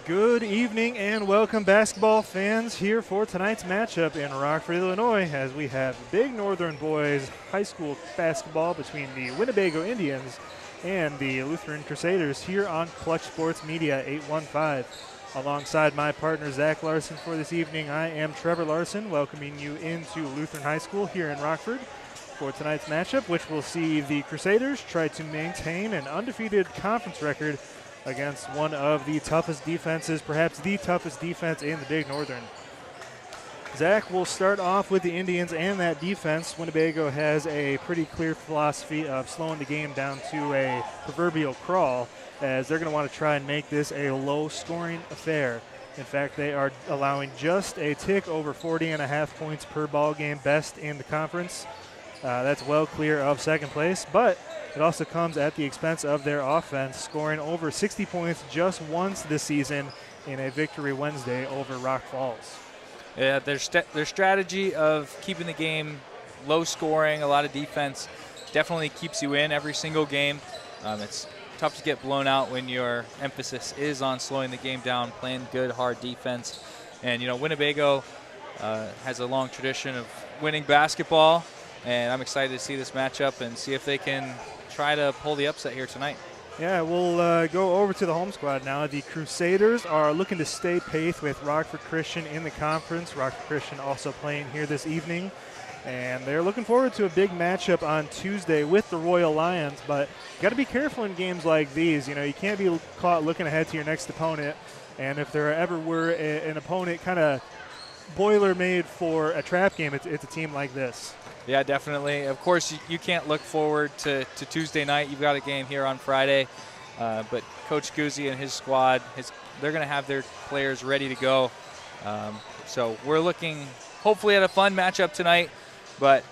Good evening and welcome, basketball fans, here for tonight's matchup in Rockford, Illinois, as we have Big Northern Boys High School basketball between the Winnebago Indians and the Lutheran Crusaders here on Clutch Sports Media 815. Alongside my partner Zach Larson for this evening, I am Trevor Larson, welcoming you into Lutheran High School here in Rockford for tonight's matchup, which will see the Crusaders try to maintain an undefeated conference record against one of the toughest defenses, perhaps the toughest defense in the Big Northern. Zach will start off with the Indians and that defense. Winnebago has a pretty clear philosophy of slowing the game down to a proverbial crawl, as they're going to want to try and make this a low-scoring affair. In fact, they are allowing just a tick over 40.5 points per ball game, best in the conference. That's well clear of second place, but it also comes at the expense of their offense, scoring over 60 points just once this season in a victory Wednesday over Rock Falls. Yeah, their strategy of keeping the game low scoring, a lot of defense, definitely keeps you in every single game. It's tough to get blown out when your emphasis is on slowing the game down, playing good, hard defense. And, you know, Winnebago has a long tradition of winning basketball, and I'm excited to see this matchup and see if they can try to pull the upset here tonight. Yeah, we'll go over to the home squad now. The Crusaders are looking to stay pace with Rockford Christian in the conference. Rockford Christian also playing here this evening. And they're looking forward to a big matchup on Tuesday with the Royal Lions. But you got to be careful in games like these. You know, you can't be caught looking ahead to your next opponent. And if there ever were an opponent kind of boiler made for a trap game, it's a team like this. Yeah, definitely. Of course, you can't look forward to Tuesday night. You've got a game here on Friday. But Coach Guzzi and his squad, they're going to have their players ready to go. So we're looking hopefully at a fun matchup tonight. But,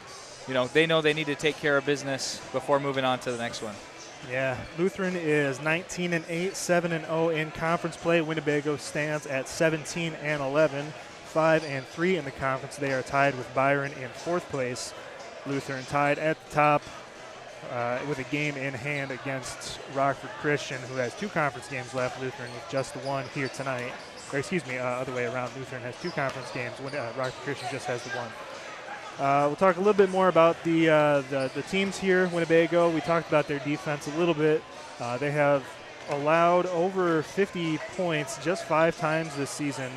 you know, they know they need to take care of business before moving on to the next one. Yeah, Lutheran is 19-8, 7-0 in conference play. Winnebago stands at 17-11. 5-3 in the conference. They are tied with Byron in fourth place. Lutheran tied at the top with a game in hand against Rockford Christian, who has two conference games left. Lutheran with just the one here tonight. Or excuse me, other way around. Lutheran has two conference games. Rockford Christian just has the one. We'll talk a little bit more about the teams here. Winnebago, we talked about their defense a little bit. They have allowed over 50 points just 5 times this season.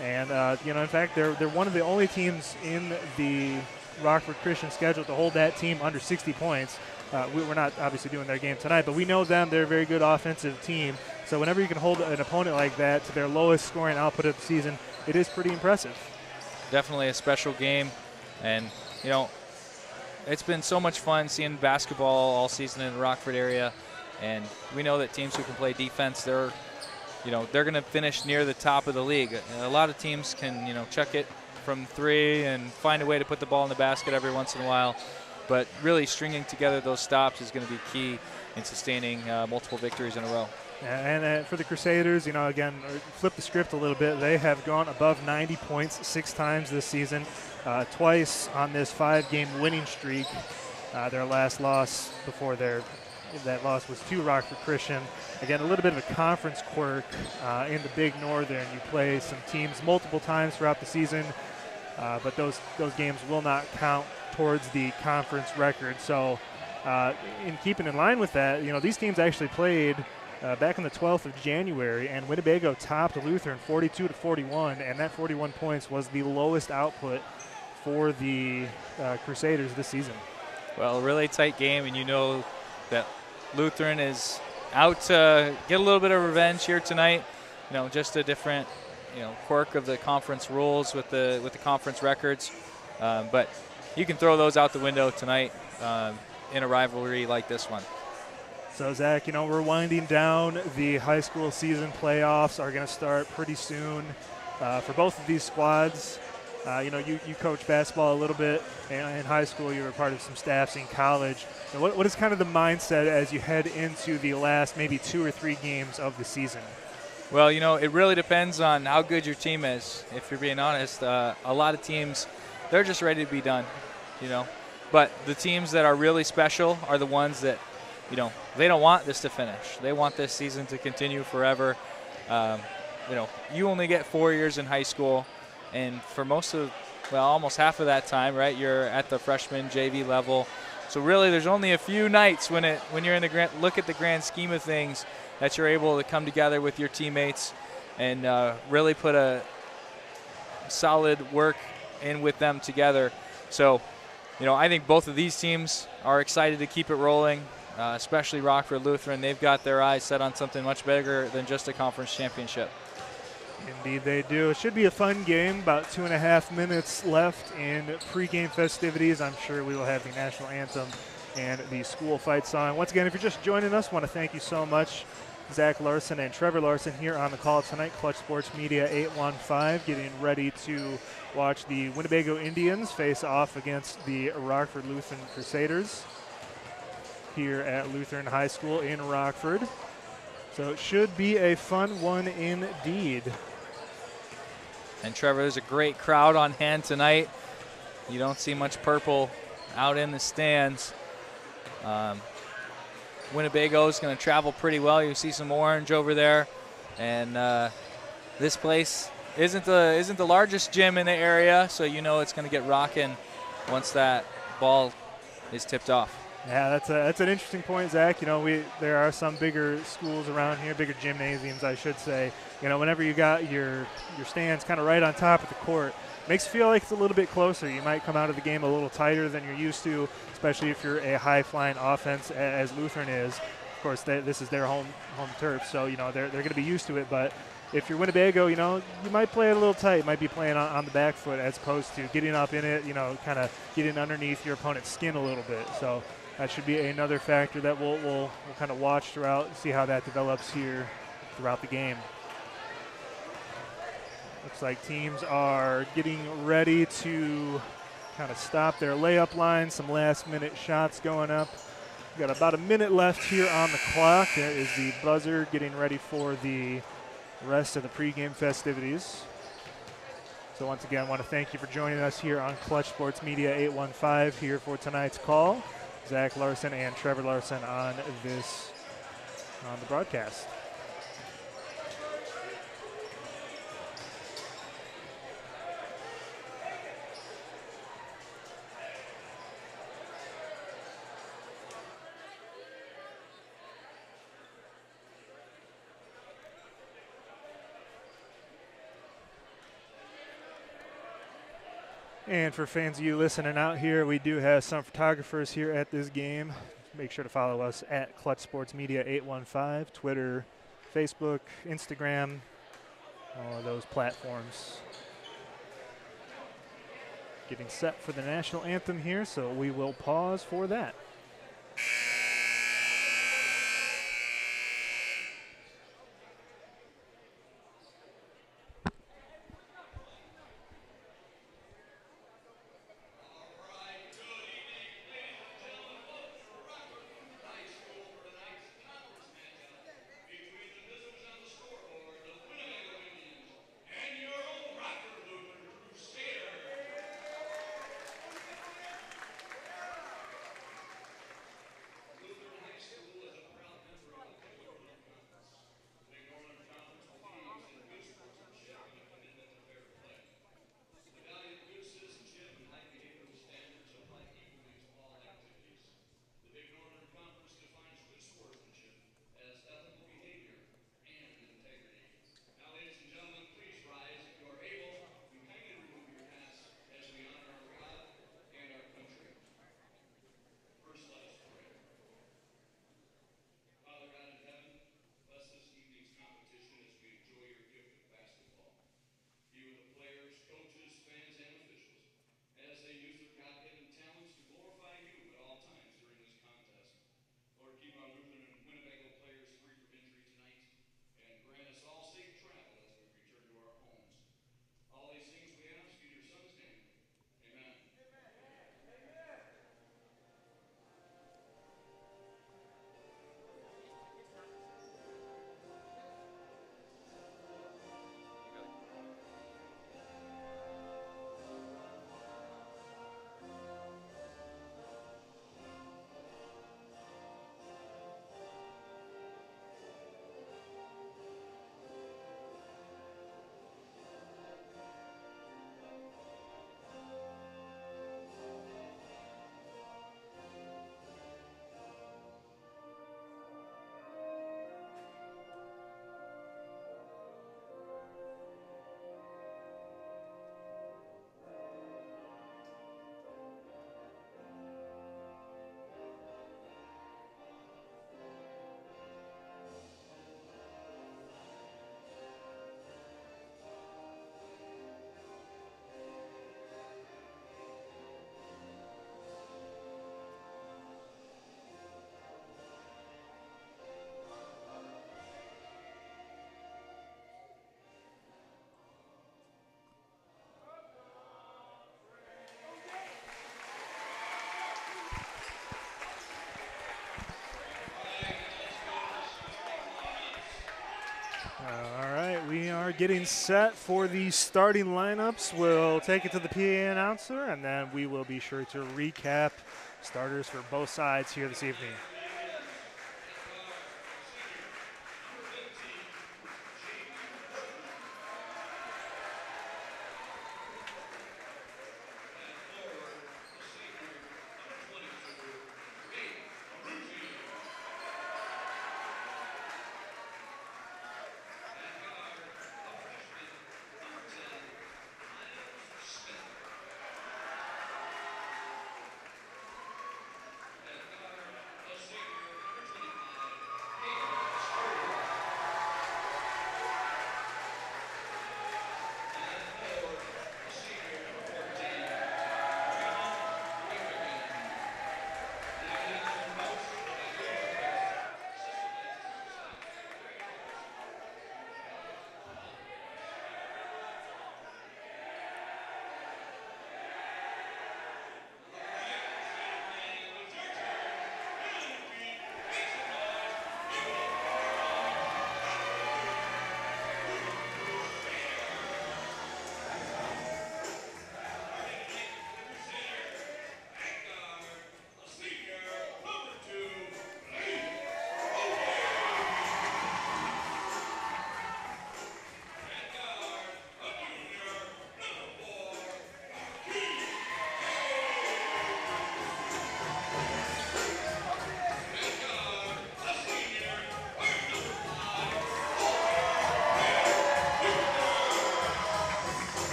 And, you know, in fact, they're one of the only teams in the Rockford Christian schedule to hold that team under 60 points. We're not obviously doing their game tonight, but we know them. They're a very good offensive team. So whenever you can hold an opponent like that to their lowest scoring output of the season, it is pretty impressive. Definitely a special game. And, you know, it's been so much fun seeing basketball all season in the Rockford area. And we know that teams who can play defense, they're going to finish near the top of the league. A lot of teams can, you know, chuck it from three and find a way to put the ball in the basket every once in a while. But really stringing together those stops is going to be key in sustaining multiple victories in a row. And for the Crusaders, you know, again, flip the script a little bit. They have gone above 90 points 6 times this season, twice on this 5-game winning streak. Their last loss before that loss was to Rockford Christian. Again, a little bit of a conference quirk in the Big Northern. You play some teams multiple times throughout the season, but those games will not count towards the conference record. So in keeping in line with that, you know, these teams actually played back on the 12th of January, and Winnebago topped Lutheran 42-41, and that 41 points was the lowest output for the Crusaders this season. Well, a really tight game, and you know that Lutheran is out to get a little bit of revenge here tonight. You know, just a different, you know, quirk of the conference rules with the conference records. But you can throw those out the window tonight in a rivalry like this one. So, Zach, you know, we're winding down. The high school season playoffs are going to start pretty soon for both of these squads. You know, you coach basketball a little bit in high school. You were part of some staffs in college. And what is kind of the mindset as you head into the last maybe 2 or 3 games of the season? Well, you know, it really depends on how good your team is. If you're being honest, a lot of teams, they're just ready to be done, you know. But the teams that are really special are the ones that, you know, they don't want this to finish. They want this season to continue forever. you only get 4 years in high school, and for almost half of that time, right, you're at the freshman JV level. So really, there's only a few nights when you're in the look at the grand scheme of things that you're able to come together with your teammates and really put a solid work in with them together. So, I think both of these teams are excited to keep it rolling, especially Rockford Lutheran. They've got their eyes set on something much bigger than just a conference championship. Indeed they do. It should be a fun game. About 2.5 minutes left in pregame festivities. I'm sure we will have the national anthem and the school fight song. Once again, if you're just joining us, I want to thank you so much. Zach Larson and Trevor Larson here on the call tonight. Clutch Sports Media 815 getting ready to watch the Winnebago Indians face off against the Rockford Lutheran Crusaders here at Lutheran High School in Rockford. So it should be a fun one indeed. And Trevor, there's a great crowd on hand tonight. You don't see much purple out in the stands. Winnebago is going to travel pretty well. You see some orange over there, and this place isn't the largest gym in the area, so it's going to get rocking once that ball is tipped off. Yeah, that's an interesting point, Zach. There are some bigger schools around here, bigger gymnasiums, I should say. Whenever you got your stands kind of right on top of the court, makes you feel like it's a little bit closer. You might come out of the game a little tighter than you're used to, especially if you're a high-flying offense as Lutheran is. Of course, this is their home turf, so they're going to be used to it. But if you're Winnebago, you might play it a little tight. You might be playing on the back foot as opposed to getting up in it, kind of getting underneath your opponent's skin a little bit. So that should be another factor that we'll kind of watch throughout, see how that develops here throughout the game. Looks like teams are getting ready to kind of stop their layup line. Some last-minute shots going up. We've got about a minute left here on the clock. That is the buzzer getting ready for the rest of the pregame festivities. So once again, I want to thank you for joining us here on Clutch Sports Media 815 here for tonight's call. Zach Larson and Trevor Larson on the broadcast. And for fans of you listening out here, we do have some photographers here at this game. Make sure to follow us at Clutch Sports Media 815, Twitter, Facebook, Instagram, all of those platforms. Getting set for the national anthem here, so we will pause for that. are getting set for the starting lineups. We'll take it to the PA announcer, and then we will be sure to recap starters for both sides here this evening.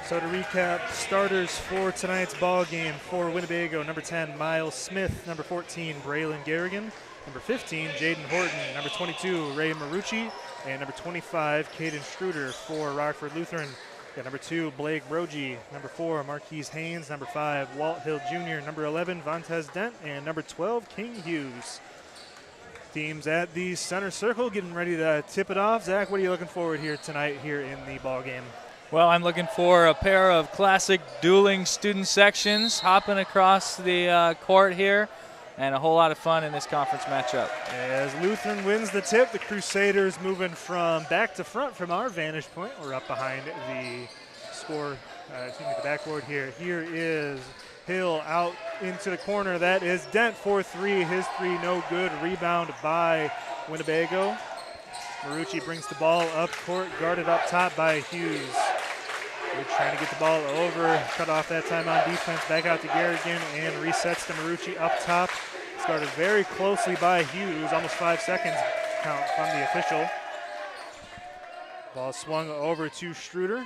So to recap, starters for tonight's ball game for Winnebago: number 10, Miles Smith; number 14, Braylon Garrigan; number 15, Jaden Horton; number 22, Ray Marucci; and number 25, Caden Struder for Rockford Lutheran. Got number 2, Blake Brogy; number 4, Marquise Haynes; number 5, Walt Hill Jr.; number 11, Vontez Dent; and number 12, King Hughes. Teams at the center circle getting ready to tip it off. Zach, what are you looking forward here tonight here in the ball game? Well, I'm looking for a pair of classic dueling student sections hopping across the court here, and a whole lot of fun in this conference matchup. As Lutheran wins the tip, the Crusaders moving from back to front from our vantage point. We're up behind the the backboard here. Here is Hill out into the corner. That is Dent for 3. His 3 no good. Rebound by Winnebago. Marucci brings the ball up court, guarded up top by Hughes. We're trying to get the ball over, cut off that time on defense, back out to Garrigan, and resets to Marucci up top. Started very closely by Hughes, almost 5 seconds count from the official. Ball swung over to Struder.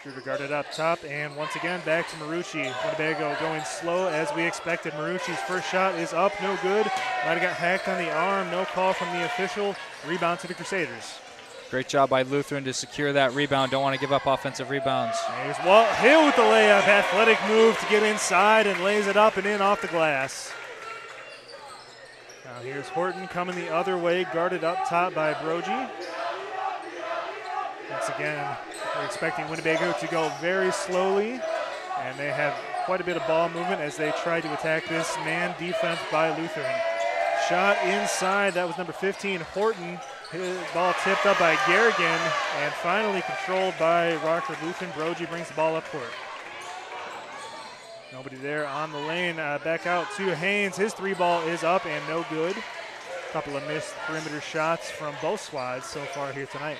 Struder guarded up top, and once again back to Marucci. Winnebago going slow as we expected. Marucci's first shot is up, no good. Might have got hacked on the arm, no call from the official. Rebound to the Crusaders. Great job by Lutheran to secure that rebound. Don't want to give up offensive rebounds. Here's Walt Hill with the layup. Athletic move to get inside and lays it up and in off the glass. Now here's Horton coming the other way, guarded up top by Brogy. Once again, we're expecting Winnebago to go very slowly, and they have quite a bit of ball movement as they try to attack this man defense by Lutheran. Shot inside, that was number 15, Horton. His ball tipped up by Garrigan, and finally controlled by Rockford Lutheran. Brogy brings the ball up court. Nobody there on the lane. Back out to Haynes. His 3 ball is up and no good. A couple of missed perimeter shots from both squads so far here tonight.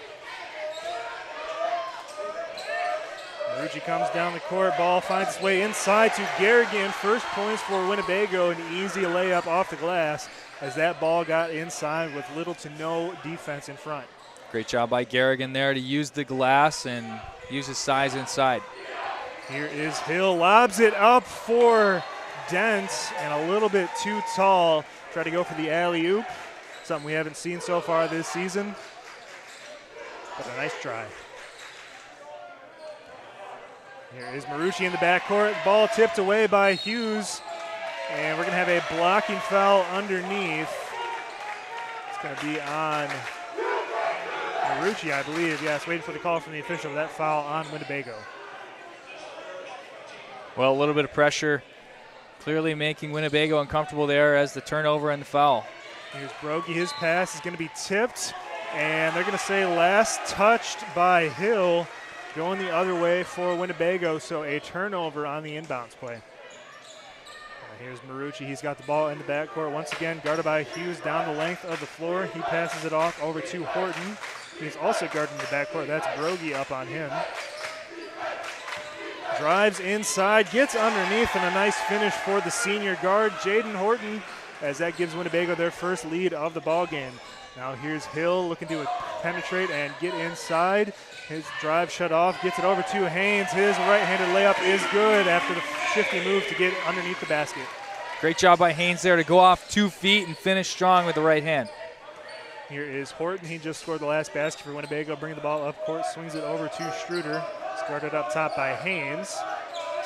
Marucci comes down the court. Ball finds its way inside to Garrigan. First points for Winnebago. An easy layup off the glass as that ball got inside with little to no defense in front. Great job by Garrigan there to use the glass and use his size inside. Here is Hill. Lobs it up for Dent, and a little bit too tall. Try to go for the alley-oop. Something we haven't seen so far this season. But a nice try. Here is Marucci in the backcourt. Ball tipped away by Hughes. And we're going to have a blocking foul underneath. It's going to be on Marucci, I believe. Yes, waiting for the call from the official. That foul on Winnebago. Well, a little bit of pressure. Clearly making Winnebago uncomfortable there as the turnover and the foul. Here's Brogy. His pass is going to be tipped. And they're going to say last touched by Hill. Going the other way for Winnebago, so a turnover on the inbounds play. Here's Marucci. He's got the ball in the backcourt. Once again, guarded by Hughes down the length of the floor. He passes it off over to Horton. He's also guarding the backcourt. That's Brogy up on him. Drives inside, gets underneath, and a nice finish for the senior guard, Jaden Horton, as that gives Winnebago their first lead of the ball game. Now here's Hill looking to penetrate and get inside. His drive shut off, gets it over to Haynes. His right-handed layup is good after the shifty move to get underneath the basket. Great job by Haynes there to go off 2 feet and finish strong with the right hand. Here is Horton. He just scored the last basket for Winnebago, bringing the ball up court, swings it over to Struder. Started up top by Haynes.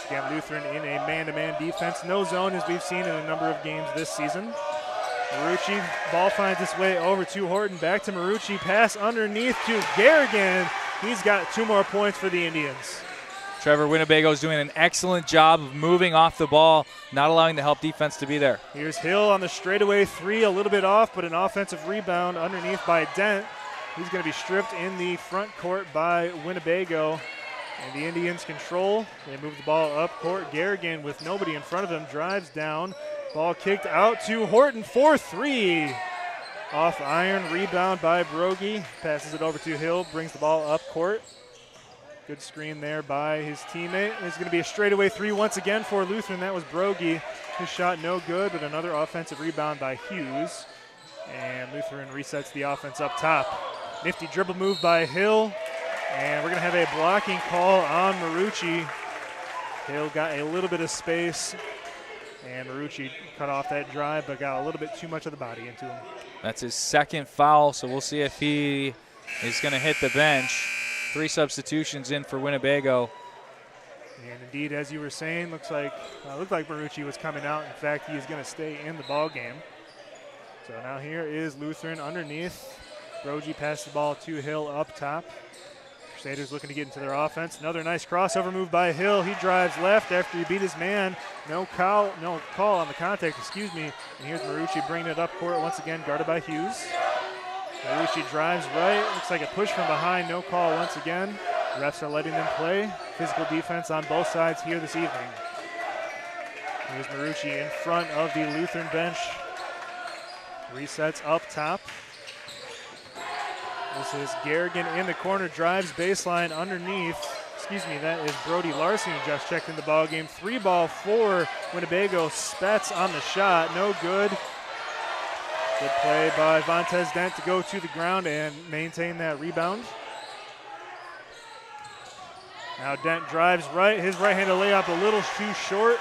Again, Lutheran in a man-to-man defense. No zone as we've seen in a number of games this season. Marucci, ball finds its way over to Horton. Back to Marucci, pass underneath to Garrigan. He's got 2 more points for the Indians. Trevor, Winnebago's doing an excellent job of moving off the ball, not allowing the help defense to be there. Here's Hill on the straightaway 3, a little bit off, but an offensive rebound underneath by Dent. He's going to be stripped in the front court by Winnebago. And the Indians control. They move the ball up court. Garrigan with nobody in front of him drives down. Ball kicked out to Horton for 3. Off iron, rebound by Brogy. Passes it over to Hill, brings the ball up court. Good screen there by his teammate. It's going to be a straightaway 3 once again for Lutheran. That was Brogy. His shot no good, but another offensive rebound by Hughes. And Lutheran resets the offense up top. Nifty dribble move by Hill. And we're going to have a blocking call on Marucci. Hill got a little bit of space. And Marucci cut off that drive, but got a little bit too much of the body into him. That's his second foul, so we'll see if he is going to hit the bench. 3 substitutions in for Winnebago. And indeed, as you were saying, looked like Marucci was coming out. In fact, he is going to stay in the ball game. So now here is Lutheran underneath. Brogy passed the ball to Hill up top. Crusaders looking to get into their offense. Another nice crossover move by Hill. He drives left after he beat his man. No call on the contact, excuse me. And here's Marucci bringing it up court once again, guarded by Hughes. Marucci drives right. Looks like a push from behind. No call once again. Refs are letting them play. Physical defense on both sides here this evening. Here's Marucci in front of the Lutheran bench. Resets up top. This is Garrigan in the corner, drives baseline underneath. Excuse me, that is Brody Larson who just checked in the ball game. 3 ball for Winnebago. Spets on the shot, no good. Good play by Vontez Dent to go to the ground and maintain that rebound. Now Dent drives right. His right-handed layup a little too short.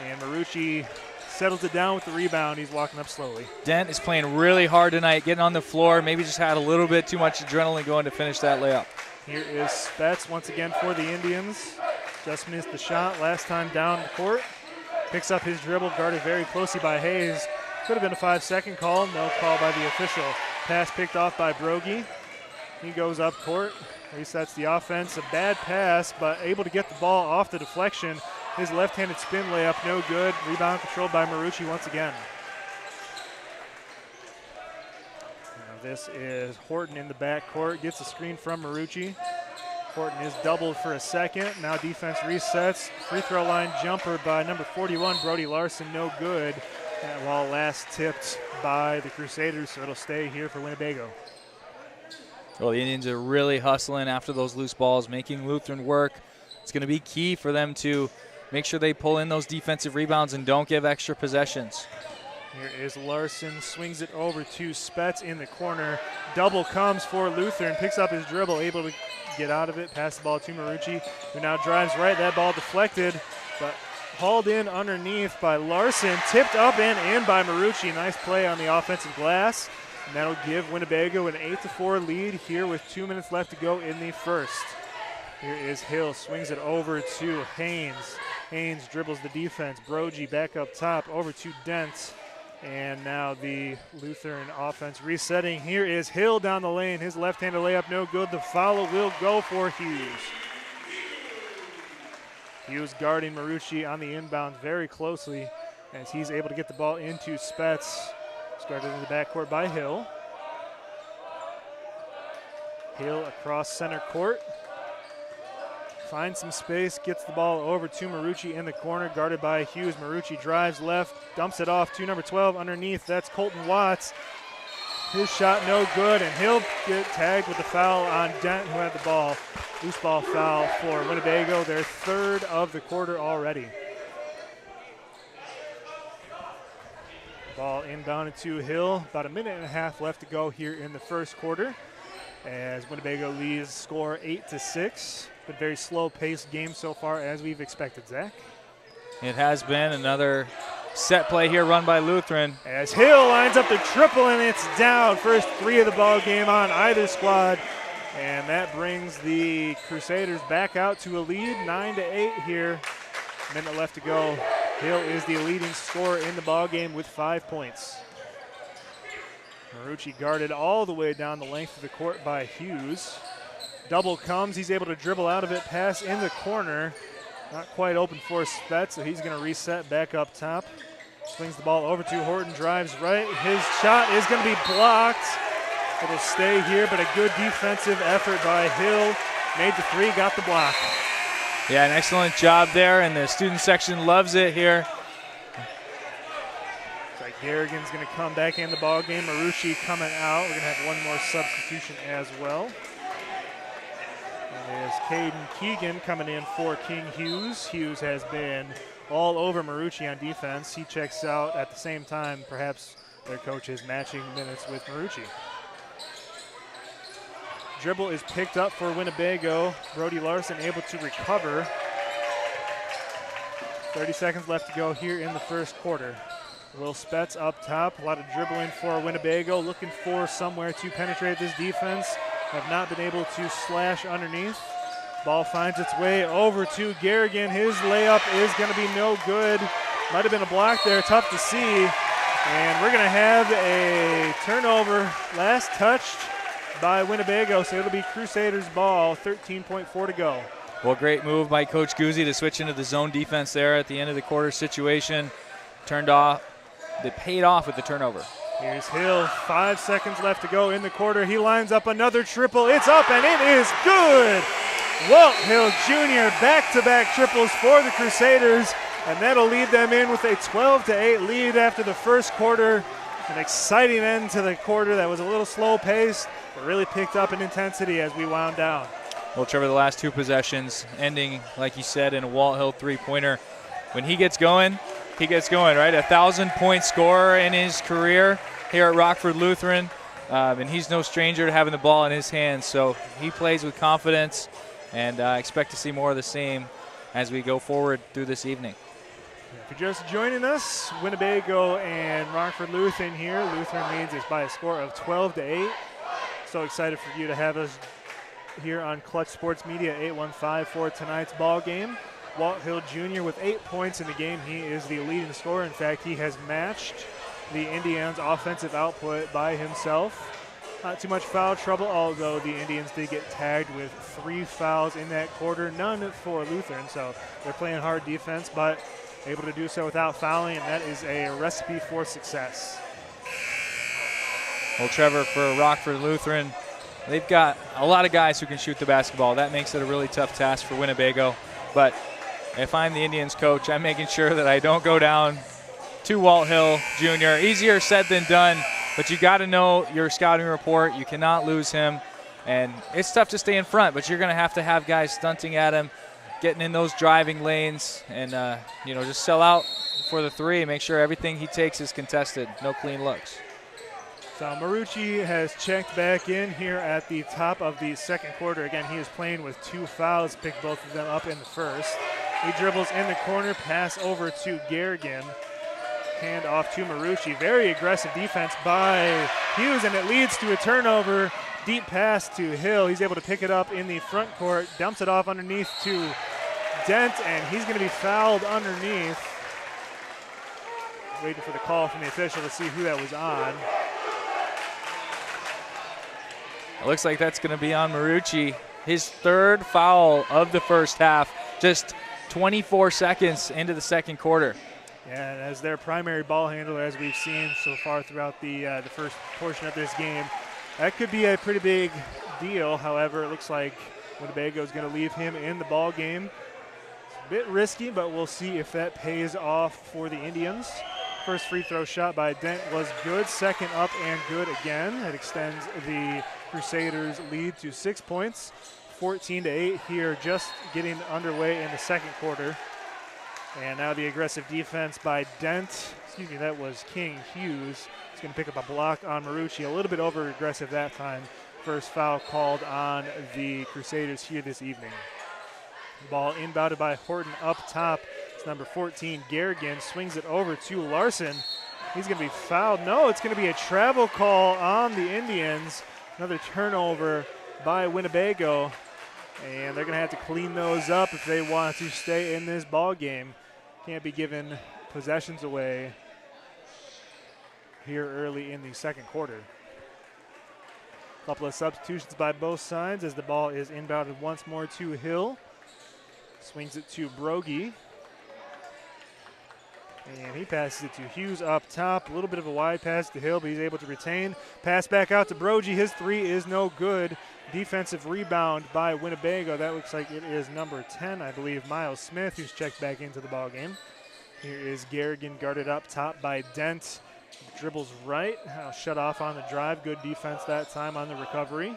And Marucci settles it down with the rebound. He's walking up slowly. Dent is playing really hard tonight, getting on the floor. Maybe just had a little bit too much adrenaline going to finish that layup. Here is Spets once again for the Indians. Just missed the shot last time down the court. Picks up his dribble, guarded very closely by Hayes. Could have been a 5-second call. No call by the official. Pass picked off by Brogy. He goes up court, resets the offense. A bad pass, but able to get the ball off the deflection. His left-handed spin layup, no good. Rebound controlled by Marucci once again. Now this is Horton in the backcourt. Gets a screen from Marucci. Horton is doubled for a second. Now defense resets. Free throw line jumper by number 41, Brody Larson, no good. That ball last tipped by the Crusaders, so it'll stay here for Winnebago. Well, the Indians are really hustling after those loose balls, making Lutheran work. It's going to be key for them to make sure they pull in those defensive rebounds and don't give extra possessions. Here is Larson, swings it over to Spets in the corner. Double comes for Lutheran, picks up his dribble, able to get out of it, pass the ball to Marucci, who now drives right. That ball deflected, but hauled in underneath by Larson, tipped up and in by Marucci. Nice play on the offensive glass, and that'll give Winnebago an 8-4 lead here with 2 minutes left to go in the first. Here is Hill, swings it over to Haynes. Haynes dribbles the defense. Brogy back up top, over to Dent. And now the Lutheran offense resetting. Here is Hill down the lane. His left-handed layup no good. The foul will go for Hughes. Hughes guarding Marucci on the inbound very closely as he's able to get the ball into Spetz. Started in the backcourt by Hill. Hill across center court. Finds some space, gets the ball over to Marucci in the corner, guarded by Hughes. Marucci drives left, dumps it off to number 12 underneath. That's Colton Watts. His shot no good, and he'll get tagged with the foul on Dent, who had the ball. Loose ball foul for Winnebago, their third of the quarter already. Ball inbounded to Hill. About a minute and a half left to go here in the first quarter, as Winnebago leads score 8-6. But very slow-paced game so far, as we've expected. Zach? It has been another set play here run by Lutheran. As Hill lines up the triple, and it's down. First three of the ball game on either squad. And that brings the Crusaders back out to a lead, 9-8 here. Minute left to go. Hill is the leading scorer in the ball game with 5 points. Marucci guarded all the way down the length of the court by Hughes. Double comes, he's able to dribble out of it, pass in the corner. Not quite open for Spetz, so he's going to reset back up top. Swings the ball over to Horton, drives right. His shot is going to be blocked. It'll stay here, but a good defensive effort by Hill. Made the three, got the block. Yeah, an excellent job there, and the student section loves it here. Looks like Garrigan's going to come back in the ball game. Marucci coming out. We're going to have one more substitution as well. And there's Caden Keegan coming in for King Hughes. Hughes has been all over Marucci on defense. He checks out at the same time. Perhaps their coach is matching minutes with Marucci. Dribble is picked up for Winnebago. Brody Larson able to recover. 30 seconds left to go here in the first quarter. Will Spetz up top. A lot of dribbling for Winnebago. Looking for somewhere to penetrate this defense. Have not been able to slash underneath. Ball finds its way over to Garrigan. His layup is going to be no good. Might have been a block there. Tough to see. And we're going to have a turnover. Last touched by Winnebago, so it'll be Crusaders ball, 13.4 to go. Well, great move by Coach Guzzi to switch into the zone defense there at the end of the quarter situation. Turned off. They paid off with the turnover. Here's Hill, 5 seconds left to go in the quarter. He lines up another triple. It's up, and it is good. Walt Hill Jr. back-to-back triples for the Crusaders, and that'll lead them in with a 12-8 lead after the first quarter. An exciting end to the quarter that was a little slow-paced, but really picked up in intensity as we wound down. Well, Trevor, the last two possessions ending, like you said, in a Walt Hill three-pointer. When he gets going, right? 1,000-point scorer in his career here at Rockford Lutheran, and he's no stranger to having the ball in his hands, so he plays with confidence, and I expect to see more of the same as we go forward through this evening. If you're just joining us, Winnebago and Rockford Lutheran here. Lutheran leads us by a score of 12-8. So excited for you to have us here on Clutch Sports Media 815 for tonight's ball game. Walt Hill Jr. with 8 points in the game. He is the leading scorer. In fact, he has matched the Indians' offensive output by himself. Not too much foul trouble, although the Indians did get tagged with 3 fouls in that quarter. None for Lutheran, so they're playing hard defense, but able to do so without fouling, and that is a recipe for success. Well, Trevor, for Rockford Lutheran, they've got a lot of guys who can shoot the basketball. That makes it a really tough task for Winnebago. But if I'm the Indians coach, I'm making sure that I don't go down to Walt Hill Jr. Easier said than done, but you got to know your scouting report. You cannot lose him. And it's tough to stay in front, but you're going to have guys stunting at him, getting in those driving lanes, and just sell out for the three. Make sure everything he takes is contested. No clean looks. So Marucci has checked back in here at the top of the second quarter. Again, he is playing with 2 fouls, picked both of them up in the first. He dribbles in the corner, pass over to Garrigan. Hand off to Marucci. Very aggressive defense by Hughes, and it leads to a turnover. deep pass to Hill. He's able to pick it up in the front court, dumps it off underneath to Dent, and he's going to be fouled underneath. Waiting for the call from the official to see who that was on. It looks like that's going to be on Marucci. His third foul of the first half, just 24 seconds into the second quarter. Yeah, and as their primary ball handler, as we've seen so far throughout the first portion of this game, that could be a pretty big deal. However, it looks like Winnebago is going to leave him in the ball game. It's a bit risky, but we'll see if that pays off for the Indians. First free throw shot by Dent was good. Second up and good again. It extends the Crusaders' lead to 6 points. 14-8 here, just getting underway in the second quarter. And now the aggressive defense by Dent. Excuse me, that was King Hughes. He's going to pick up a block on Marucci. A little bit over-aggressive that time. First foul called on the Crusaders here this evening. Ball inbounded by Horton up top. It's number 14, Garrigan, swings it over to Larson. He's going to be fouled. No, it's going to be a travel call on the Indians. Another turnover by Winnebago. And they're going to have to clean those up if they want to stay in this ball game. Can't be giving possessions away here early in the second quarter. A couple of substitutions by both sides as the ball is inbounded once more to Hill. Swings it to Brogy. And he passes it to Hughes up top. A little bit of a wide pass to Hill, but he's able to retain. Pass back out to Brogy. His three is no good. Defensive rebound by Winnebago. That looks like it is number 10, I believe, Miles Smith, who's checked back into the ballgame. Here is Garrigan guarded up top by Dent. Dribbles right. Shut off on the drive. Good defense that time on the recovery.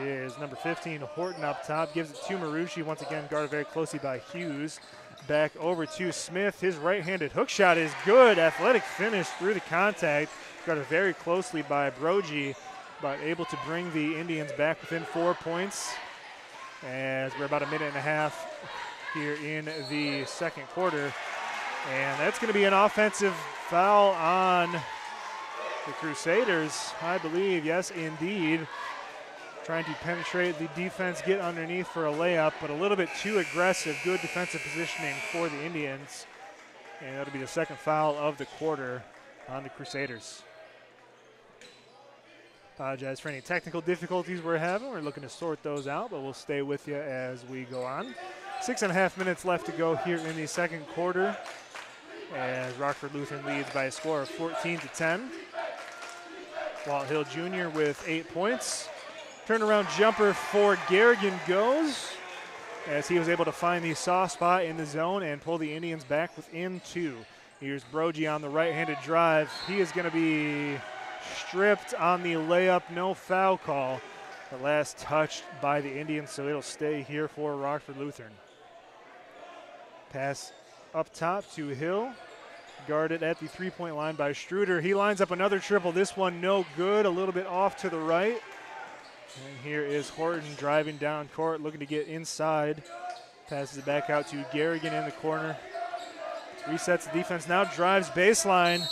Here is number 15, Horton up top. Gives it to Marucci. Once again, guarded very closely by Hughes. Back over to Smith. His right-handed hook shot is good. Athletic finish through the contact. Guarded very closely by Brogy, but able to bring the Indians back within 4 points as we're about a minute and a half here in the second quarter. And that's going to be an offensive foul on the Crusaders, I believe. Yes, indeed. Trying to penetrate the defense, get underneath for a layup, but a little bit too aggressive. Good defensive positioning for the Indians. And that'll be the second foul of the quarter on the Crusaders. Apologize for any technical difficulties we're having. We're looking to sort those out, but we'll stay with you as we go on. 6.5 minutes left to go here in the second quarter as Rockford Lutheran leads by a score of 14-10. Walt Hill Jr. with 8 points. Turnaround jumper for Garrigan goes as he was able to find the soft spot in the zone and pull the Indians back within 2. Here's Brogy on the right-handed drive. He is going to be stripped on the layup, no foul call. The last touched by the Indians, so it'll stay here for Rockford Lutheran. Pass up top to Hill. Guarded at the three-point line by Struder. He lines up another triple. This one no good, a little bit off to the right. And here is Horton driving down court, looking to get inside. Passes it back out to Garrigan in the corner. Resets the defense, now drives baseline.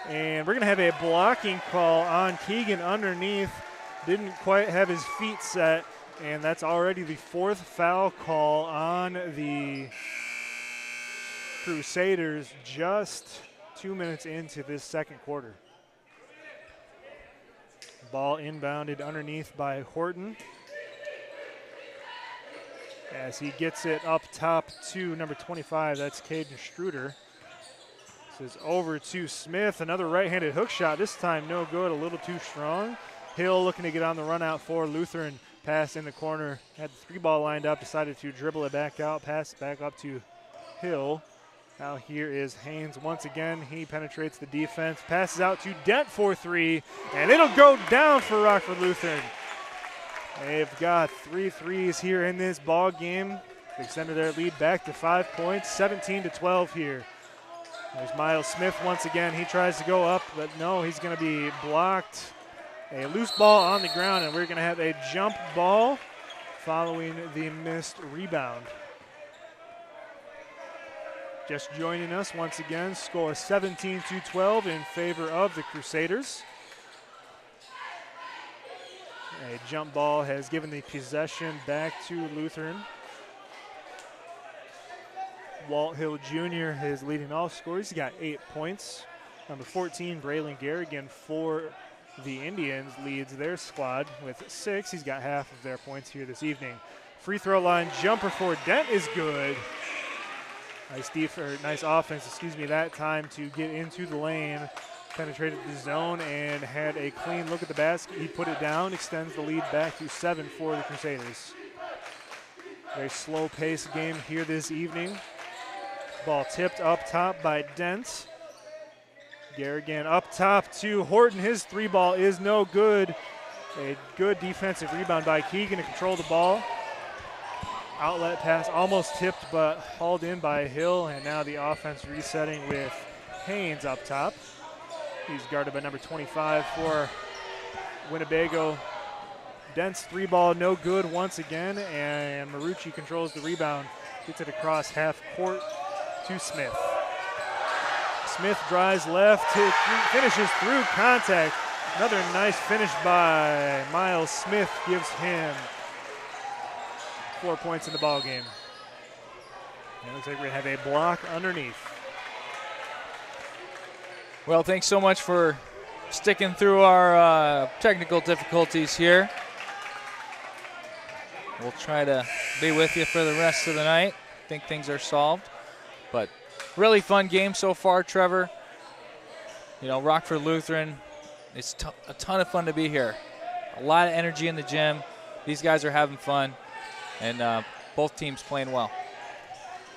And we're going to have a blocking call on Keegan underneath. Didn't quite have his feet set. And that's already the 4th foul call on the Crusaders just 2 minutes into this second quarter. Ball inbounded underneath by Horton as he gets it up top to number 25. That's Caden Struder. This is over to Smith. Another right-handed hook shot. This time no good, a little too strong. Hill looking to get on the run out for Lutheran. Pass in the corner. Had the 3-ball lined up. Decided to dribble it back out. Pass back up to Hill. Now here is Haynes once again. He penetrates the defense, passes out to Dent for 3, and it'll go down for Rockford Lutheran. They've got 3 threes here in this ball game. They extended their lead back to 5 points, 17-12 here. There's Miles Smith once again. He tries to go up, but no, he's going to be blocked. A loose ball on the ground, and we're going to have a jump ball following the missed rebound. Just joining us once again, score 17-12 in favor of the Crusaders. A jump ball has given the possession back to Lutheran. Walt Hill Jr. is leading all scorers. He got 8 points. Number 14, Braylon Garrigan for the Indians leads their squad with 6. He's got half of their points here this evening. Free throw line jumper for Dent is good. Nice offense, that time to get into the lane. Penetrated the zone and had a clean look at the basket. He put it down, extends the lead back to 7 for the Crusaders. Very slow-paced game here this evening. Ball tipped up top by Dent. Garrigan up top to Horton. His 3 ball is no good. A good defensive rebound by Keegan to control the ball. Outlet pass almost tipped but hauled in by Hill, and now the offense resetting with Haynes up top. He's guarded by number 25 for Winnebago. Dent's 3 ball no good once again, and Marucci controls the rebound. Gets it across half court to Smith. Smith drives left, finishes through contact. Another nice finish by Miles Smith gives him 4 points in the ball game. It looks like we're going to have a block underneath. Well, thanks so much for sticking through our technical difficulties here. We'll try to be with you for the rest of the night. I think things are solved. But really fun game so far, Trevor. You know, Rockford Lutheran, it's a ton of fun to be here. A lot of energy in the gym. These guys are having fun, and both teams playing well.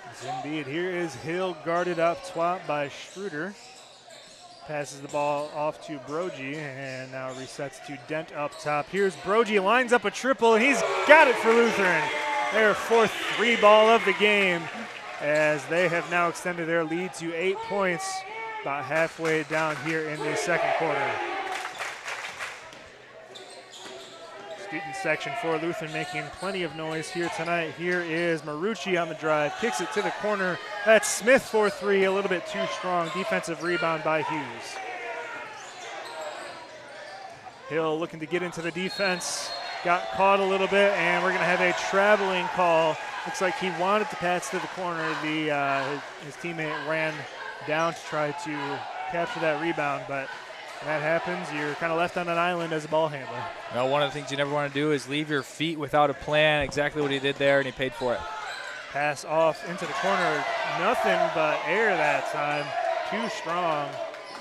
Yes, indeed. Here is Hill guarded up top by Schroeder. Passes the ball off to Brogy, and now resets to Dent up top. Here's Brogy, lines up a triple, and he's got it for Lutheran. Their 4th 3 ball of the game, as they have now extended their lead to 8 points about halfway down here in the second quarter. Student section for Lutheran making plenty of noise here tonight. Here is Marucci on the drive, kicks it to the corner. That's Smith for 3, a little bit too strong. Defensive rebound by Hughes. Hill looking to get into the defense, got caught a little bit, and we're going to have a traveling call. Looks like he wanted to pass to the corner. His teammate ran down to try to capture that rebound, but when that happens, you're kind of left on an island as a ball handler. Well, one of the things you never want to do is leave your feet without a plan. Exactly what he did there, and he paid for it. Pass off into the corner, nothing but air that time. Too strong.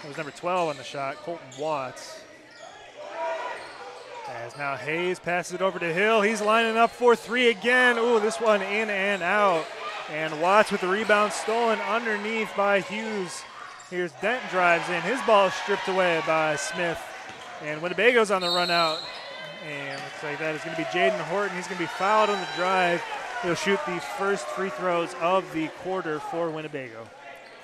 It was number 12 on the shot, Colton Watts. As now Hayes passes it over to Hill. He's lining up for 3 again. Ooh, this one in and out. And Watts with the rebound stolen underneath by Hughes. Here's Dent drives in. His ball is stripped away by Smith. And Winnebago's on the run out. And looks like that is going to be Jaden Horton. He's going to be fouled on the drive. He'll shoot the first free throws of the quarter for Winnebago.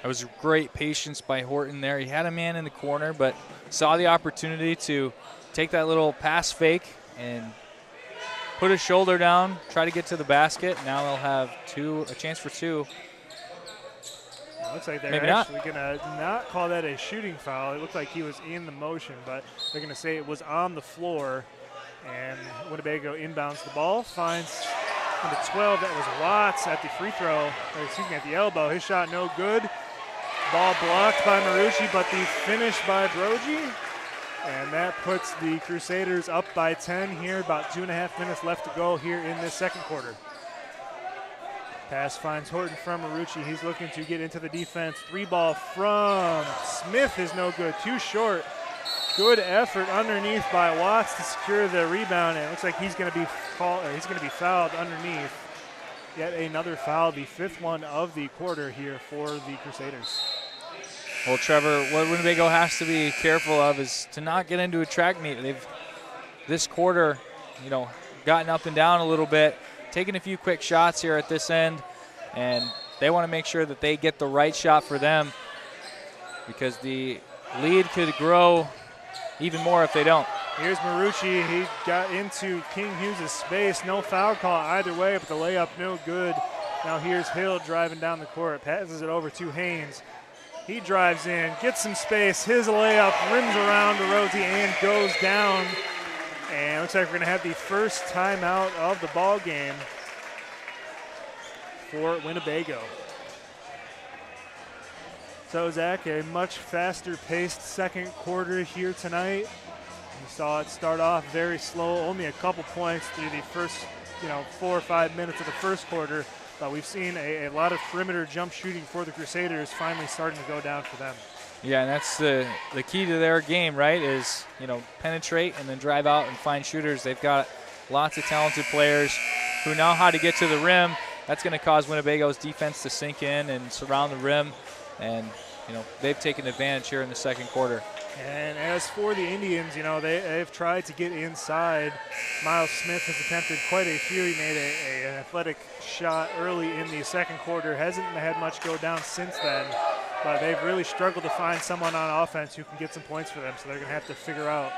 That was great patience by Horton there. He had a man in the corner, but saw the opportunity to take that little pass fake and put his shoulder down, try to get to the basket. Now they'll have a chance for 2. It looks like they're Maybe actually going to not call that a shooting foul. It looked like he was in the motion, but they're going to say it was on the floor. And Winnebago inbounds the ball, finds number 12, that was Watts at the at the elbow. His shot no good. Ball blocked by Marucci, but the finish by Brogy. And that puts the Crusaders up by 10 here. About 2.5 minutes left to go here in this second quarter. Pass finds Horton from Marucci. He's looking to get into the defense. 3 ball from Smith is no good. Too short. Good effort underneath by Watts to secure the rebound. And it looks like he's going to be fouled underneath. Yet another foul, the 5th one of the quarter here for the Crusaders. Well, Trevor, what Winnebago has to be careful of is to not get into a track meet. They've this quarter, gotten up and down a little bit, taking a few quick shots here at this end, and they want to make sure that they get the right shot for them, because the lead could grow even more if they don't. Here's Marucci. He got into King Hughes' space. No foul call either way, but the layup no good. Now here's Hill driving down the court, passes it over to Haynes. He drives in, gets some space. His layup rims around to Rosie and goes down. And it looks like we're going to have the first timeout of the ball game for Winnebago. So, Zach, a much faster-paced second quarter here tonight. You saw it start off very slow, only a couple points through the first, 4 or 5 minutes of the first quarter. But we've seen a lot of perimeter jump shooting for the Crusaders finally starting to go down for them. Yeah, and that's the key to their game, right, is, penetrate and then drive out and find shooters. They've got lots of talented players who know how to get to the rim. That's going to cause Winnebago's defense to sink in and surround the rim. And, they've taken advantage here in the second quarter. And as for the Indians, they've tried to get inside. Miles Smith has attempted quite a few. He made an athletic shot early in the second quarter. Hasn't had much go down since then. But they've really struggled to find someone on offense who can get some points for them. So they're going to have to figure out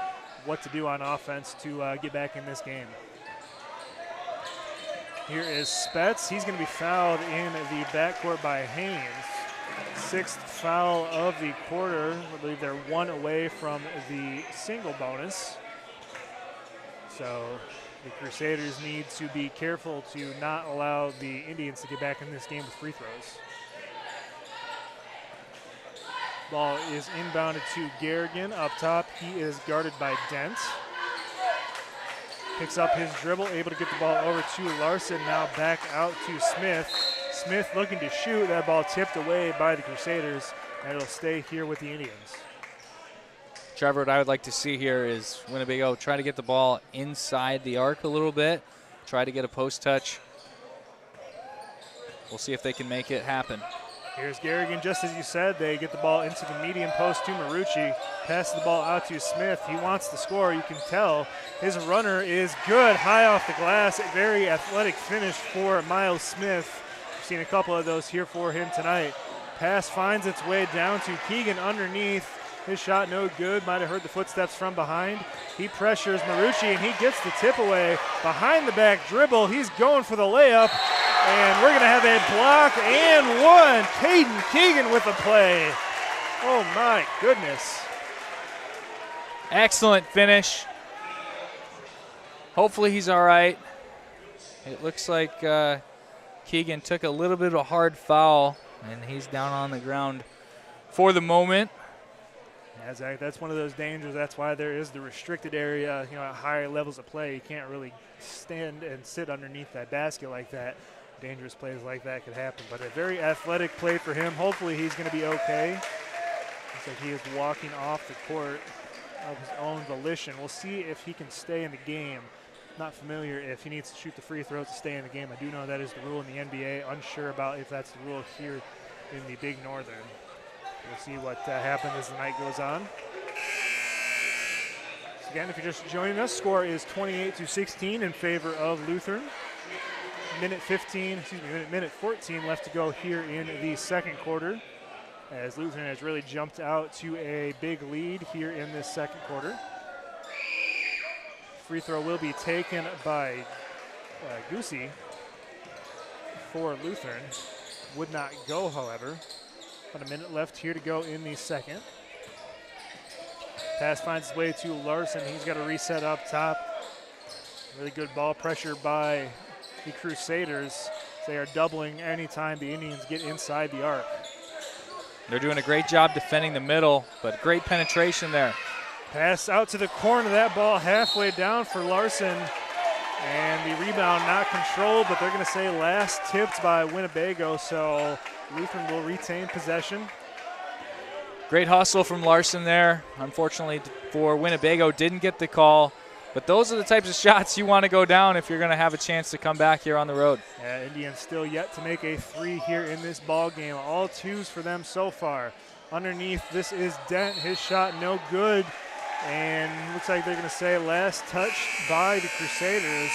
what to do on offense to get back in this game. Here is Spetz. He's going to be fouled in the backcourt by Haynes. Sixth foul of the quarter. I believe they're one away from the single bonus. So the Crusaders need to be careful to not allow the Indians to get back in this game with free throws. Ball is inbounded to Garrigan up top. He is guarded by Dent. Picks up his dribble, able to get the ball over to Larson. Now back out to Smith. Smith looking to shoot. That ball tipped away by the Crusaders, and it'll stay here with the Indians. Trevor, what I would like to see here is Winnebago try to get the ball inside the arc a little bit, try to get a post touch. We'll see if they can make it happen. Here's Garrigan, just as you said. They get the ball into the medium post to Marucci. Passes the ball out to Smith. He wants to score. You can tell his runner is good, high off the glass. A very athletic finish for Miles Smith. We've seen a couple of those here for him tonight. Pass finds its way down to Keegan underneath. His shot no good. Might have heard the footsteps from behind. He pressures Marucci, and he gets the tip away. Behind the back dribble. He's going for the layup. And we're going to have a block and one. Caden Keegan with the play. Oh, my goodness. Excellent finish. Hopefully he's all right. It looks like Keegan took a little bit of a hard foul, and he's down on the ground for the moment. Yeah, Zach, that's one of those dangers. That's why there is the restricted area, at higher levels of play. You can't really stand and sit underneath that basket like that. Dangerous plays like that could happen, but a very athletic play for him. Hopefully he's going to be okay. Looks like he is walking off the court of his own volition. We'll see if he can stay in the game. Not familiar if he needs to shoot the free throws to stay in the game. I do know that is the rule in the NBA. Unsure about if that's the rule here in the Big Northern. We'll see what happens as the night goes on. So again, if you're just joining us, score is 28-16 in favor of Lutheran. Minute 14 left to go here in the second quarter, as Lutheran has really jumped out to a big lead here in this second quarter. Free throw will be taken by Goosey for Lutheran. Would not go, however. About a minute left here to go in the second. Pass finds its way to Larson. He's got a reset up top. Really good ball pressure by the Crusaders. They are doubling anytime the Indians get inside the arc. They're doing a great job defending the middle, but great penetration there. Pass out to the corner. That ball halfway down for Larson. And the rebound not controlled, but they're going to say last tipped by Winnebago, so Lutheran will retain possession. Great hustle from Larson there. Unfortunately for Winnebago, didn't get the call. But those are the types of shots you want to go down if you're going to have a chance to come back here on the road. Yeah, Indians still yet to make a three here in this ball game. All twos for them so far. Underneath, this is Dent. His shot no good. And looks like they're going to say last touch by the Crusaders.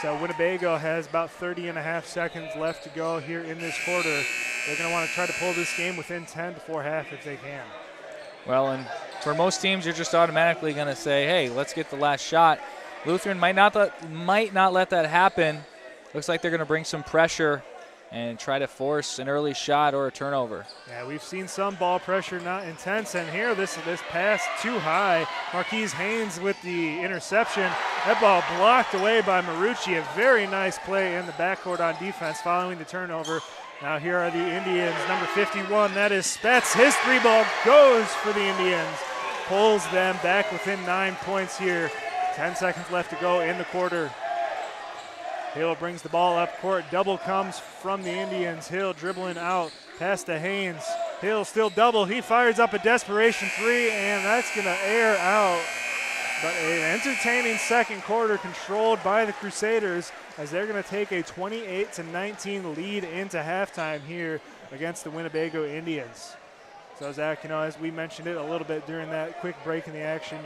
So Winnebago has about 30.5 seconds left to go here in this quarter. They're going to want to try to pull this game within 10 before half if they can. Well, and for most teams, you're just automatically going to say, hey, let's get the last shot. Lutheran might not let that happen. Looks like they're going to bring some pressure and try to force an early shot or a turnover. Yeah, we've seen some ball pressure, not intense, and here this pass too high. Marquise Haynes with the interception. That ball blocked away by Marucci. A very nice play in the backcourt on defense following the turnover. Now here are the Indians, number 51, that is Spetz. His 3-ball goes for the Indians. Pulls them back within 9 points here. 10 seconds left to go in the quarter. Hill brings the ball up court. Double comes from the Indians. Hill dribbling out past to Haynes. Hill still double. He fires up a desperation 3, and that's going to air out. But an entertaining second quarter controlled by the Crusaders as they're going to take a 28-19 lead into halftime here against the Winnebago Indians. So, Zach, as we mentioned it a little bit during that quick break in the action,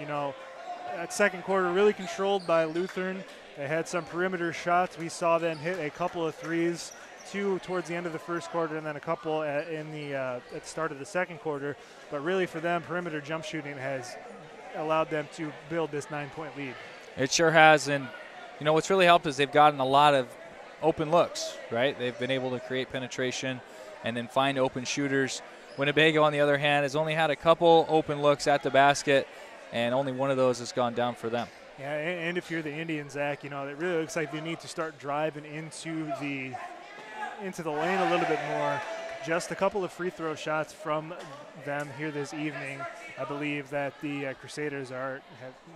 that second quarter really controlled by Lutheran. They had some perimeter shots. We saw them hit a couple of threes, 2 towards the end of the first quarter and then a couple at the start of the second quarter. But really for them, perimeter jump shooting has allowed them to build this 9-point lead. It sure has, and what's really helped is they've gotten a lot of open looks, right? They've been able to create penetration and then find open shooters. Winnebago, on the other hand, has only had a couple open looks at the basket, and only one of those has gone down for them. Yeah, and if you're the Indians, Zach, it really looks like they need to start driving into the lane a little bit more. Just a couple of free throw shots from them here this evening. I believe that the Crusaders have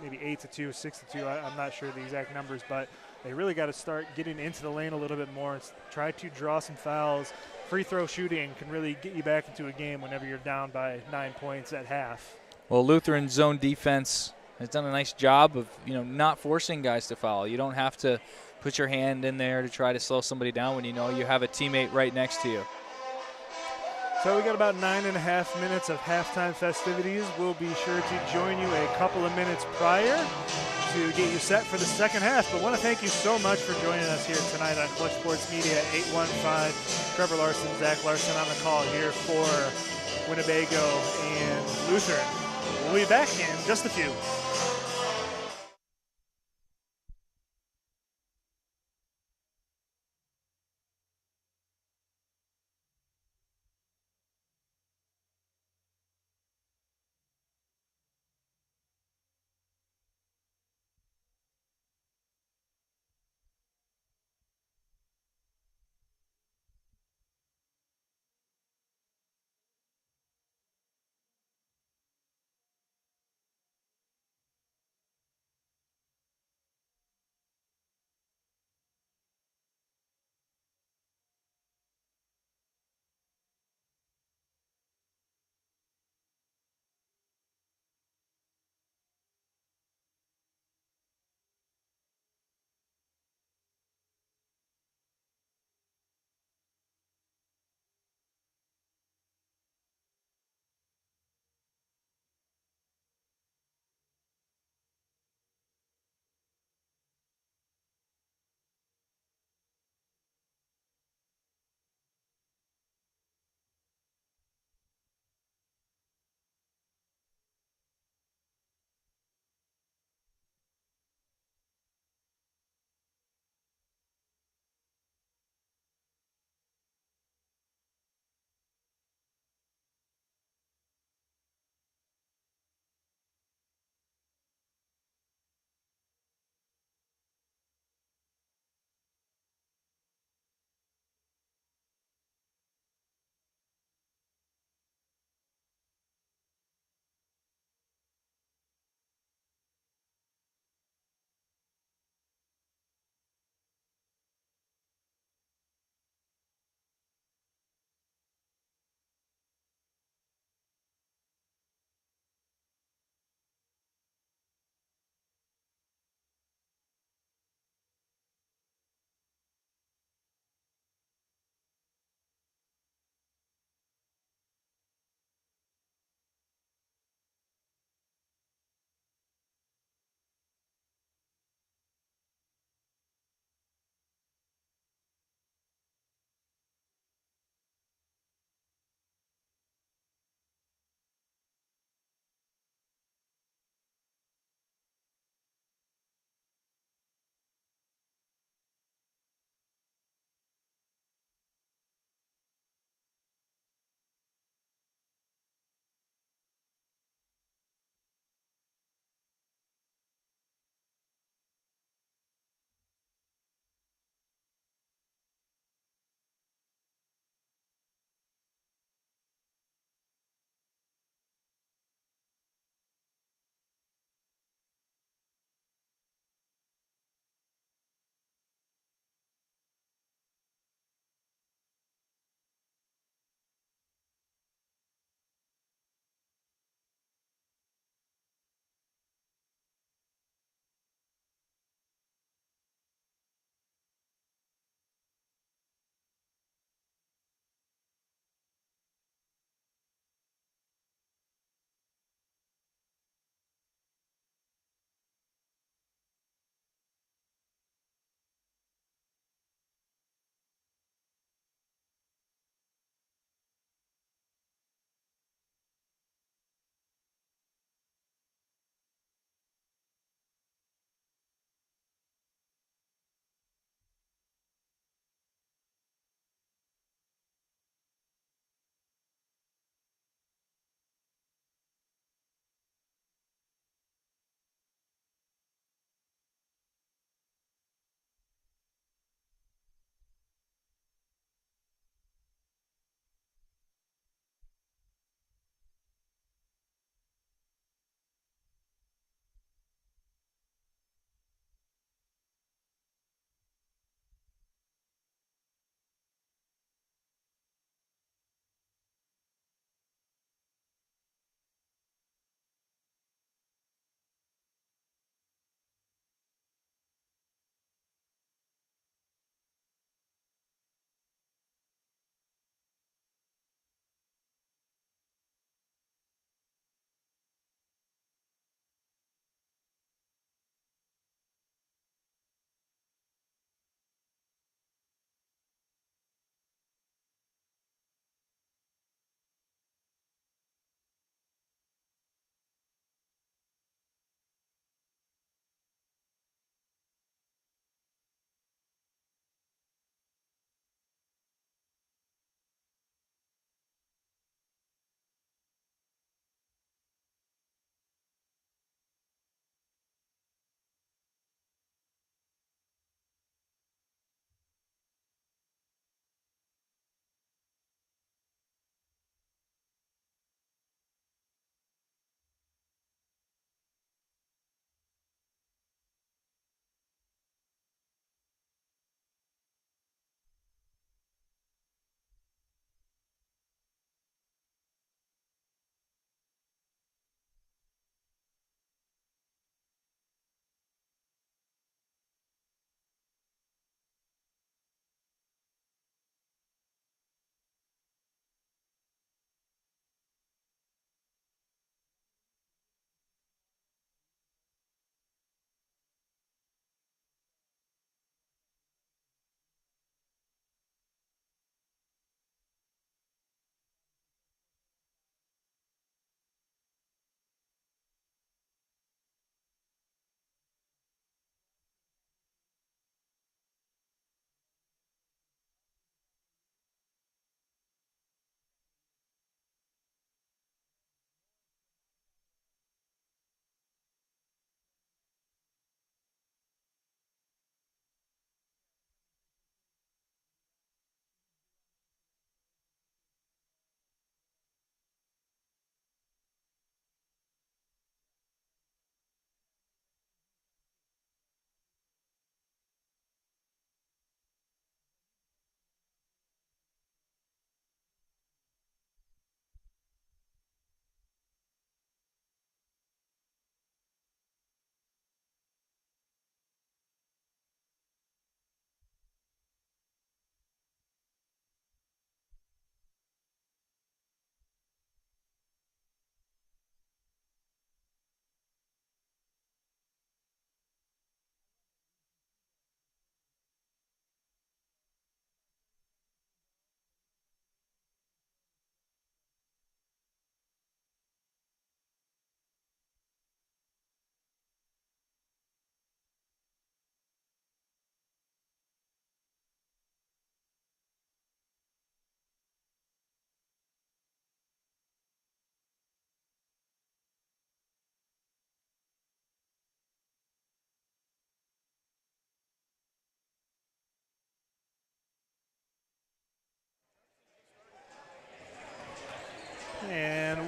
maybe 8-2, 6-2. I'm not sure the exact numbers, but they really got to start getting into the lane a little bit more. Try to draw some fouls. Free throw shooting can really get you back into a game whenever you're down by 9 points at half. Well, Lutheran zone defense has done a nice job of not forcing guys to foul. You don't have to put your hand in there to try to slow somebody down when you have a teammate right next to you. So we got about 9.5 minutes of halftime festivities. We'll be sure to join you a couple of minutes prior to get you set for the second half. But I want to thank you so much for joining us here tonight on Clutch Sports Media 815. Trevor Larson, Zach Larson on the call here for Winnebago and Lutheran. We'll be back in just a few.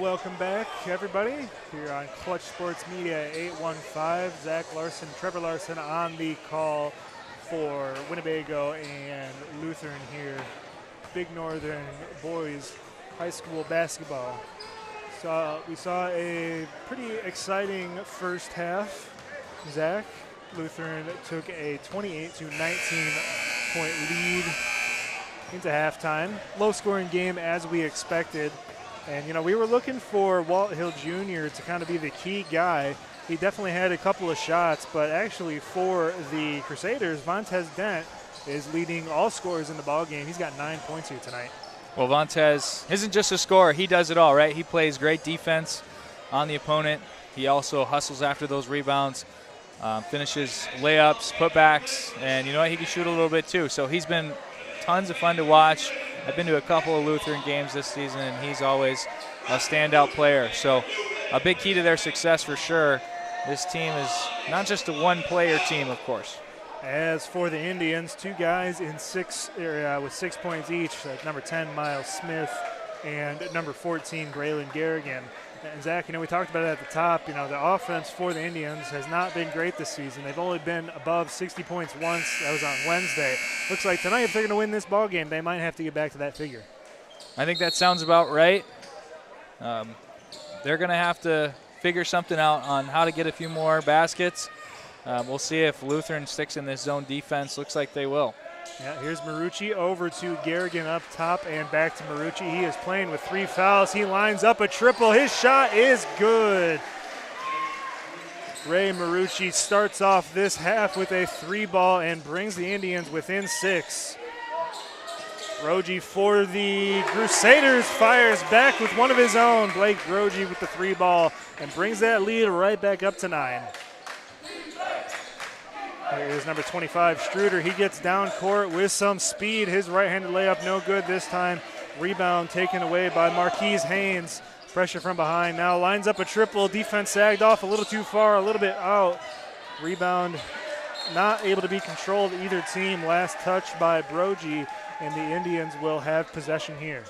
welcome back, everybody, here on Clutch Sports Media 815. Zach Larson, Trevor Larson on the call for Winnebago and Lutheran here. Big Northern boys high school basketball. So we saw a pretty exciting first half. Zach, Lutheran took a 28-19 point lead into halftime. Low-scoring game as we expected. And, you know, we were looking for Walt Hill Jr. to kind of be the key guy. He definitely had a couple of shots, but actually for the Crusaders, Vontez Dent is leading all scorers in the ballgame. He's got 9 points here tonight. Well, Vontez isn't just a scorer. He does it all, right? He plays great defense on the opponent. He also hustles after those rebounds, finishes layups, putbacks, and you know what? He can shoot a little bit too. So he's been tons of fun to watch. I've been to a couple of Lutheran games this season, and he's always a standout player. So a big key to their success for sure. This team is not just a one-player team, of course. As for the Indians, two guys in with 6 points each, number 10, Miles Smith, and number 14, Braylon Garrigan. And Zach, you know, we talked about it at the top. You know, the offense for the Indians has not been great this season. They've only been above 60 points once. That was on Wednesday. Looks like tonight, if they're going to win this ball game, they might have to get back to that figure. I think that sounds about right. They're going to have to figure something out on how to get a few more baskets. We'll see if Lutheran sticks in this zone defense. Looks like they will. Yeah, here's Marucci over to Garrigan up top and back to Marucci. He is playing with 3 fouls. He lines up a triple. His shot is good. Ray Marucci starts off this half with a 3-ball and brings the Indians within 6. Brogy for the Crusaders fires back with one of his own. Blake Brogy with the 3-ball and brings that lead right back up to 9. Here is number 25, Struder. He gets down court with some speed. His right-handed layup no good this time. Rebound taken away by Marquise Haynes. Pressure from behind now. Lines up a triple. Defense sagged off a little too far, a little bit out. Rebound not able to be controlled either team. Last touch by Brogy, and the Indians will have possession here.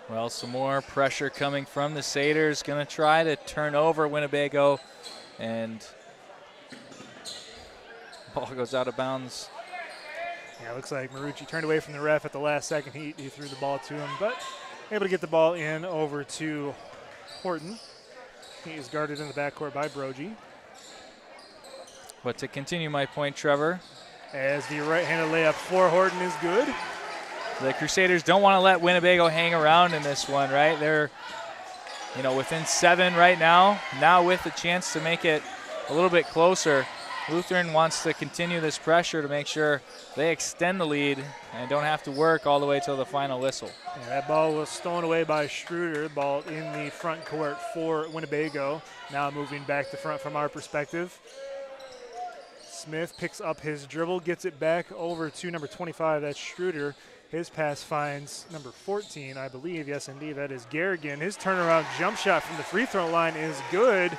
Well, some more pressure coming from the Satyrs. Going to try to turn over Winnebago, and ball goes out of bounds. Yeah, it looks like Marucci turned away from the ref at the last second. He threw the ball to him, but able to get the ball in over to Horton. He is guarded in the backcourt by Brogy. But to continue my point, Trevor, as the right-handed layup for Horton is good. The Crusaders don't want to let Winnebago hang around in this one, right? They're, you know, within 7 right now. Now with the chance to make it a little bit closer. Lutheran wants to continue this pressure to make sure they extend the lead and don't have to work all the way till the final whistle. Yeah, that ball was stolen away by Struder. Ball in the front court for Winnebago. Now moving back to front from our perspective. Smith picks up his dribble, gets it back over to number 25. That's Struder. His pass finds number 14, I believe. Yes, indeed, that is Garrigan. His turnaround jump shot from the free throw line is good.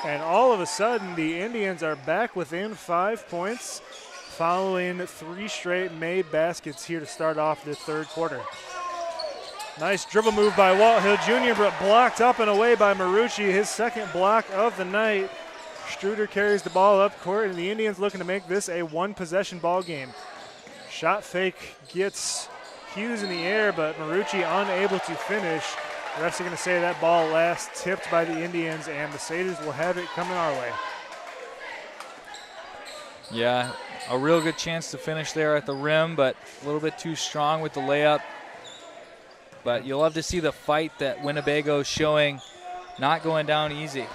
And all of a sudden, the Indians are back within 5 points following 3 straight made baskets here to start off the third quarter. Nice dribble move by Walt Hill Jr., but blocked up and away by Marucci, his second block of the night. Struder carries the ball up court, and the Indians looking to make this a one-possession ball game. Shot fake gets Hughes in the air, but Marucci unable to finish. The refs are going to say that ball last tipped by the Indians, and the Satyrs will have it coming our way. Yeah, a real good chance to finish there at the rim, but a little bit too strong with the layup. But you'll love to see the fight that Winnebago's showing, not going down easy.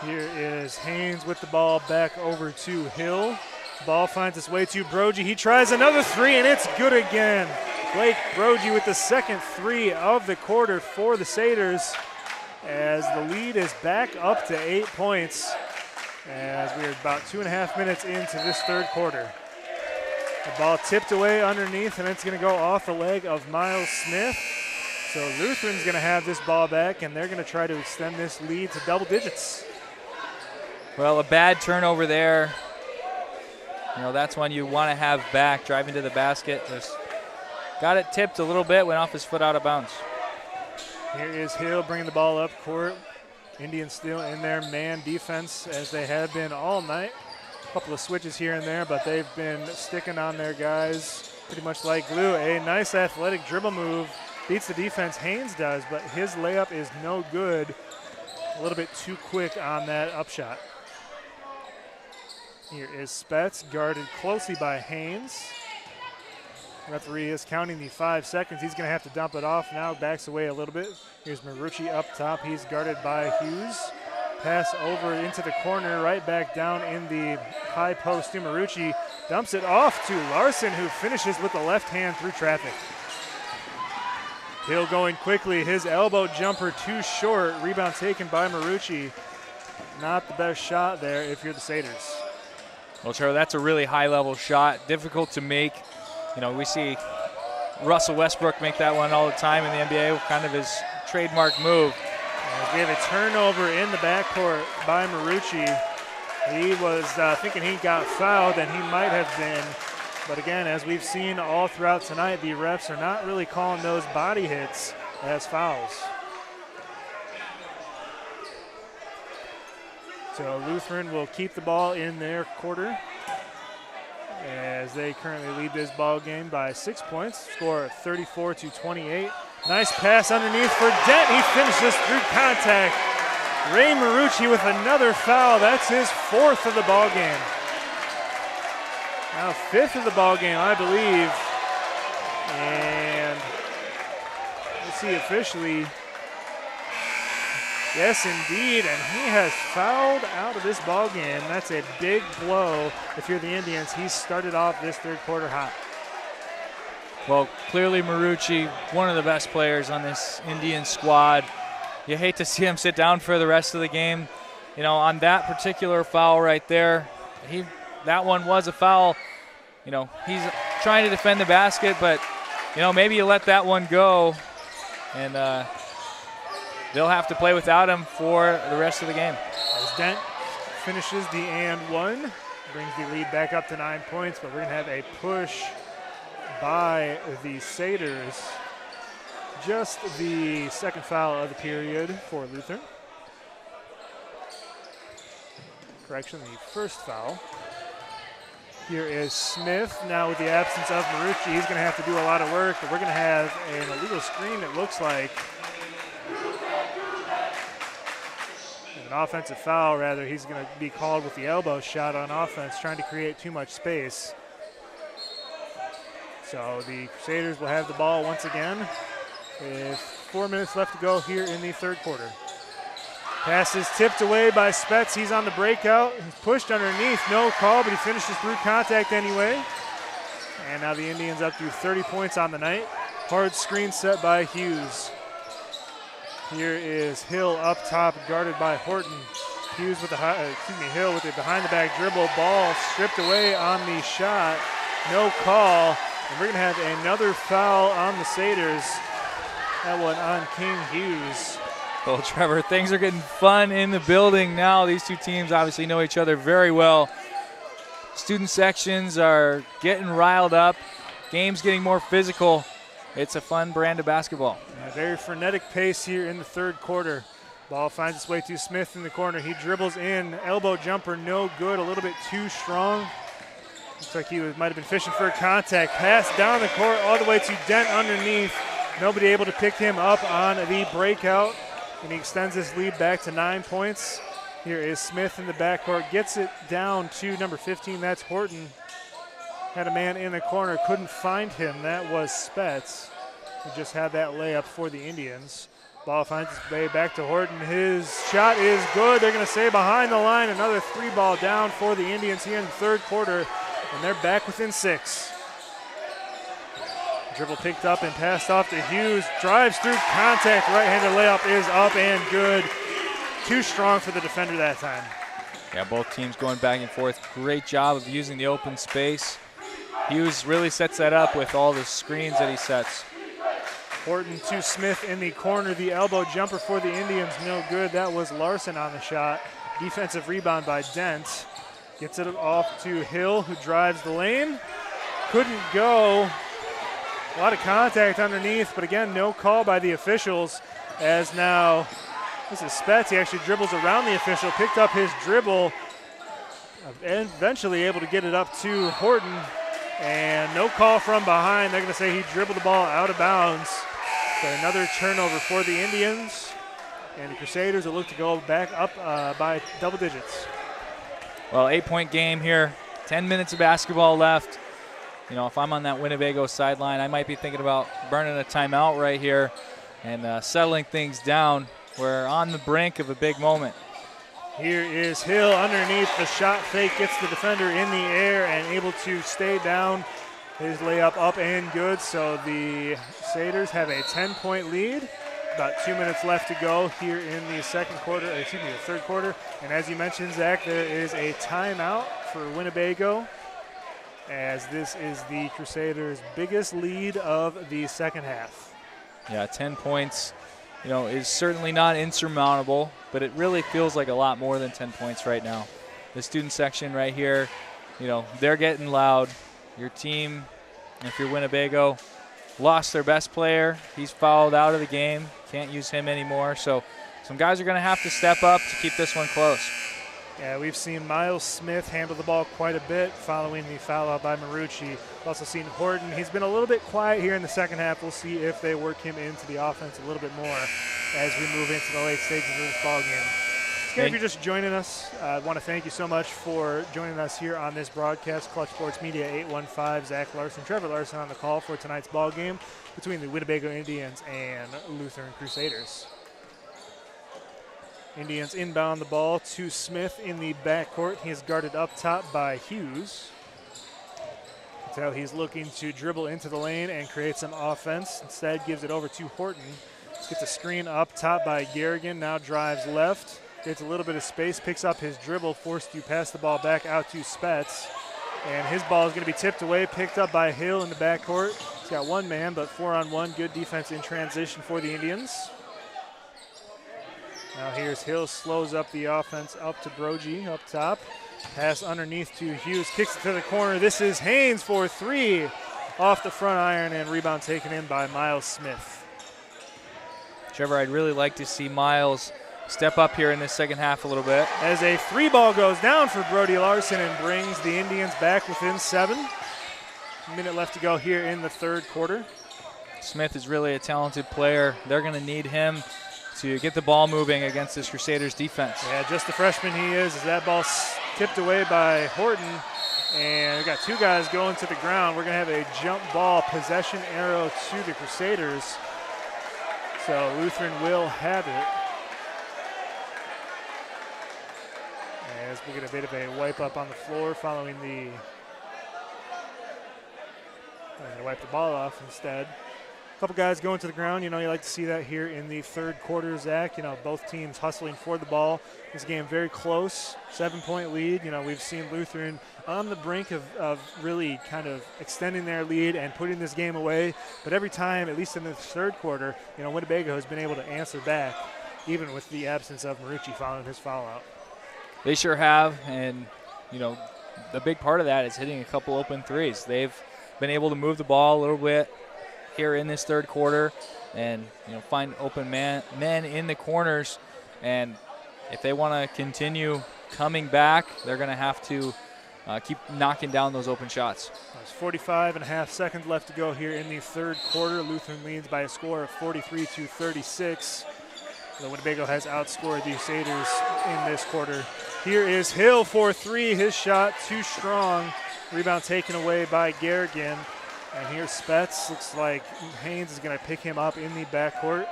Here is Haynes with the ball back over to Hill. Ball finds its way to Brogy. He tries another 3, and it's good again. Blake Brogy with the second 3 of the quarter for the Satyrs, as the lead is back up to 8 points as we are about 2.5 minutes into this third quarter. The ball tipped away underneath, and it's going to go off the leg of Miles Smith. So Lutheran's going to have this ball back, and they're going to try to extend this lead to double digits. Well, a bad turnover there. You know, that's one you want to have back, driving to the basket. Just got it tipped a little bit, went off his foot out of bounds. Here is Hill bringing the ball up court. Indians still in their man defense as they have been all night. A couple of switches here and there, but they've been sticking on their guys pretty much like glue. A nice athletic dribble move. Beats the defense, Haynes does, but his layup is no good. A little bit too quick on that upshot. Here is Spetz, guarded closely by Haynes. Referee is counting the 5 seconds. He's going to have to dump it off now. Backs away a little bit. Here's Marucci up top. He's guarded by Hughes. Pass over into the corner, right back down in the high post to Marucci. Dumps it off to Larson, who finishes with the left hand through traffic. Hill going quickly. His elbow jumper too short. Rebound taken by Marucci. Not the best shot there if you're the Satyrs. Well, Trevor, that's a really high-level shot. Difficult to make. You know, we see Russell Westbrook make that one all the time in the NBA, kind of his trademark move. As we have a turnover in the backcourt by Marucci. He was thinking he got fouled, and he might have been. But again, as we've seen all throughout tonight, the refs are not really calling those body hits as fouls. So Lutheran will keep the ball in their quarter as they currently lead this ball game by 6 points, score 34-28. Nice pass underneath for Dent. He finishes through contact. Ray Marucci with another foul. That's his 4th of the ball game. Now 5th of the ball game, I believe. And we'll see officially. Yes, indeed, and he has fouled out of this ball game. That's a big blow if you're the Indians. He started off this third quarter hot. Well, clearly Marucci, one of the best players on this Indian squad. You hate to see him sit down for the rest of the game. You know, on that particular foul right there, that one was a foul. You know, he's trying to defend the basket, but, you know, maybe you let that one go, and they'll have to play without him for the rest of the game. As Dent finishes the and one, brings the lead back up to 9 points, but we're going to have a push by the Satyrs. Just the second foul of the period for Lutheran. Correction, the first foul. Here is Smith. Now with the absence of Marucci, he's going to have to do a lot of work, but we're going to have an illegal screen, it looks like. An offensive foul, rather. He's going to be called with the elbow shot on offense, trying to create too much space. So the Crusaders will have the ball once again with 4 minutes left to go here in the third quarter. Pass is tipped away by Spetz. He's on the breakout. He's pushed underneath. No call, but he finishes through contact anyway. And now the Indians up to 30 points on the night. Hard screen set by Hughes. Here is Hill up top, guarded by Horton. Hughes with Hill with the behind-the-back dribble. Ball stripped away on the shot. No call. And we're going to have another foul on the Satyrs. That one on King Hughes. Well, Trevor, things are getting fun in the building now. These two teams obviously know each other very well. Student sections are getting riled up. Game's getting more physical. It's a fun brand of basketball. A very frenetic pace here in the third quarter. Ball finds its way to Smith in the corner. He dribbles in. Elbow jumper, no good. A little bit too strong. Looks like he might have been fishing for a contact. Pass down the court all the way to Dent underneath. Nobody able to pick him up on the breakout. And he extends his lead back to 9 points. Here is Smith in the backcourt. Gets it down to number 15. That's Horton. Had a man in the corner. Couldn't find him. That was Spetz, who just had that layup for the Indians. Ball finds its way back to Horton. His shot is good. They're going to say behind the line. Another 3-ball down for the Indians here in the third quarter. And they're back within 6. Dribble picked up and passed off to Hughes. Drives through contact. Right-handed layup is up and good. Too strong for the defender that time. Yeah, both teams going back and forth. Great job of using the open space. Hughes really sets that up with all the screens that he sets. Horton to Smith in the corner. The elbow jumper for the Indians, no good. That was Larson on the shot. Defensive rebound by Dent. Gets it off to Hill, who drives the lane. Couldn't go. A lot of contact underneath, but again, no call by the officials. as now this is Spetz. He actually dribbles around the official, picked up his dribble, and eventually able to get it up to Horton. And no call from behind. They're going to say he dribbled the ball out of bounds. So another turnover for the Indians. And the Crusaders will look to go back up by double digits. Well, 8-point game here. 10 minutes of basketball left. You know, if I'm on that Winnebago sideline, I might be thinking about burning a timeout right here and settling things down. We're on the brink of a big moment. Here is Hill underneath the shot fake, gets the defender in the air and able to stay down. His layup up and good, so the Crusaders have a 10-point lead. About 2 minutes left to go here in the third quarter. And as you mentioned, Zach, there is a timeout for Winnebago, as this is the Crusaders' biggest lead of the second half. Yeah, 10 points, you know, is certainly not insurmountable, but it really feels like a lot more than 10 points right now. The student section right here, you know, they're getting loud. Your team, if you're Winnebago, lost their best player. He's fouled out of the game. Can't use him anymore. So some guys are going to have to step up to keep this one close. Yeah, we've seen Miles Smith handle the ball quite a bit following the foul out by Marucci. We've also seen Horton. He's been a little bit quiet here in the second half. We'll see if they work him into the offense a little bit more as we move into the late stages of this ball game. Again, if you're just joining us, I want to thank you so much for joining us here on this broadcast. Clutch Sports Media 815, Zach Larson, Trevor Larson on the call for tonight's ball game between the Winnebago Indians and Lutheran Crusaders. Indians inbound the ball to Smith in the backcourt. He is guarded up top by Hughes. You can tell he's looking to dribble into the lane and create some offense. Instead, gives it over to Horton. Gets a screen up top by Garrigan. Now drives left. Gets a little bit of space. Picks up his dribble. Forced to pass the ball back out to Spetz. And his ball is going to be tipped away. Picked up by Hill in the backcourt. He's got one man, but 4-on-1. Good defense in transition for the Indians. Now here's Hill, slows up the offense up to Brogy up top. Pass underneath to Hughes, kicks it to the corner. This is Haynes for three off the front iron, and rebound taken in by Miles Smith. Trevor, I'd really like to see Miles step up here in this second half a little bit. As a three ball goes down for Brody Larson and brings the Indians back within 7. A minute left to go here in the third quarter. Smith is really a talented player. They're going to need him to get the ball moving against this Crusaders defense. Yeah, just the freshman he is, as that ball tipped away by Horton. And we've got two guys going to the ground. We're going to have a jump ball possession arrow to the Crusaders. So Lutheran will have it. As we get a bit of a wipe up on the floor following the wipe the ball off instead. A couple guys going to the ground. You know, you like to see that here in the third quarter, Zach. You know, both teams hustling for the ball. This game very close, 7-point lead. You know, we've seen Lutheran on the brink of really kind of extending their lead and putting this game away. But every time, at least in the third quarter, you know, Winnebago has been able to answer back, even with the absence of Marucci following his foul out. They sure have, and, you know, the big part of that is hitting a couple open threes. They've been able to move the ball a little bit here in this third quarter and, you know, find open men in the corners. And if they want to continue coming back, they're going to have to keep knocking down those open shots. There's 45.5 seconds left to go here in the third quarter. Lutheran leads by a score of 43-36. The Winnebago has outscored the Crusaders in this quarter. Here is Hill for three. His shot too strong. Rebound taken away by Garrigan. And here's Spetz. Looks like Haynes is going to pick him up in the backcourt.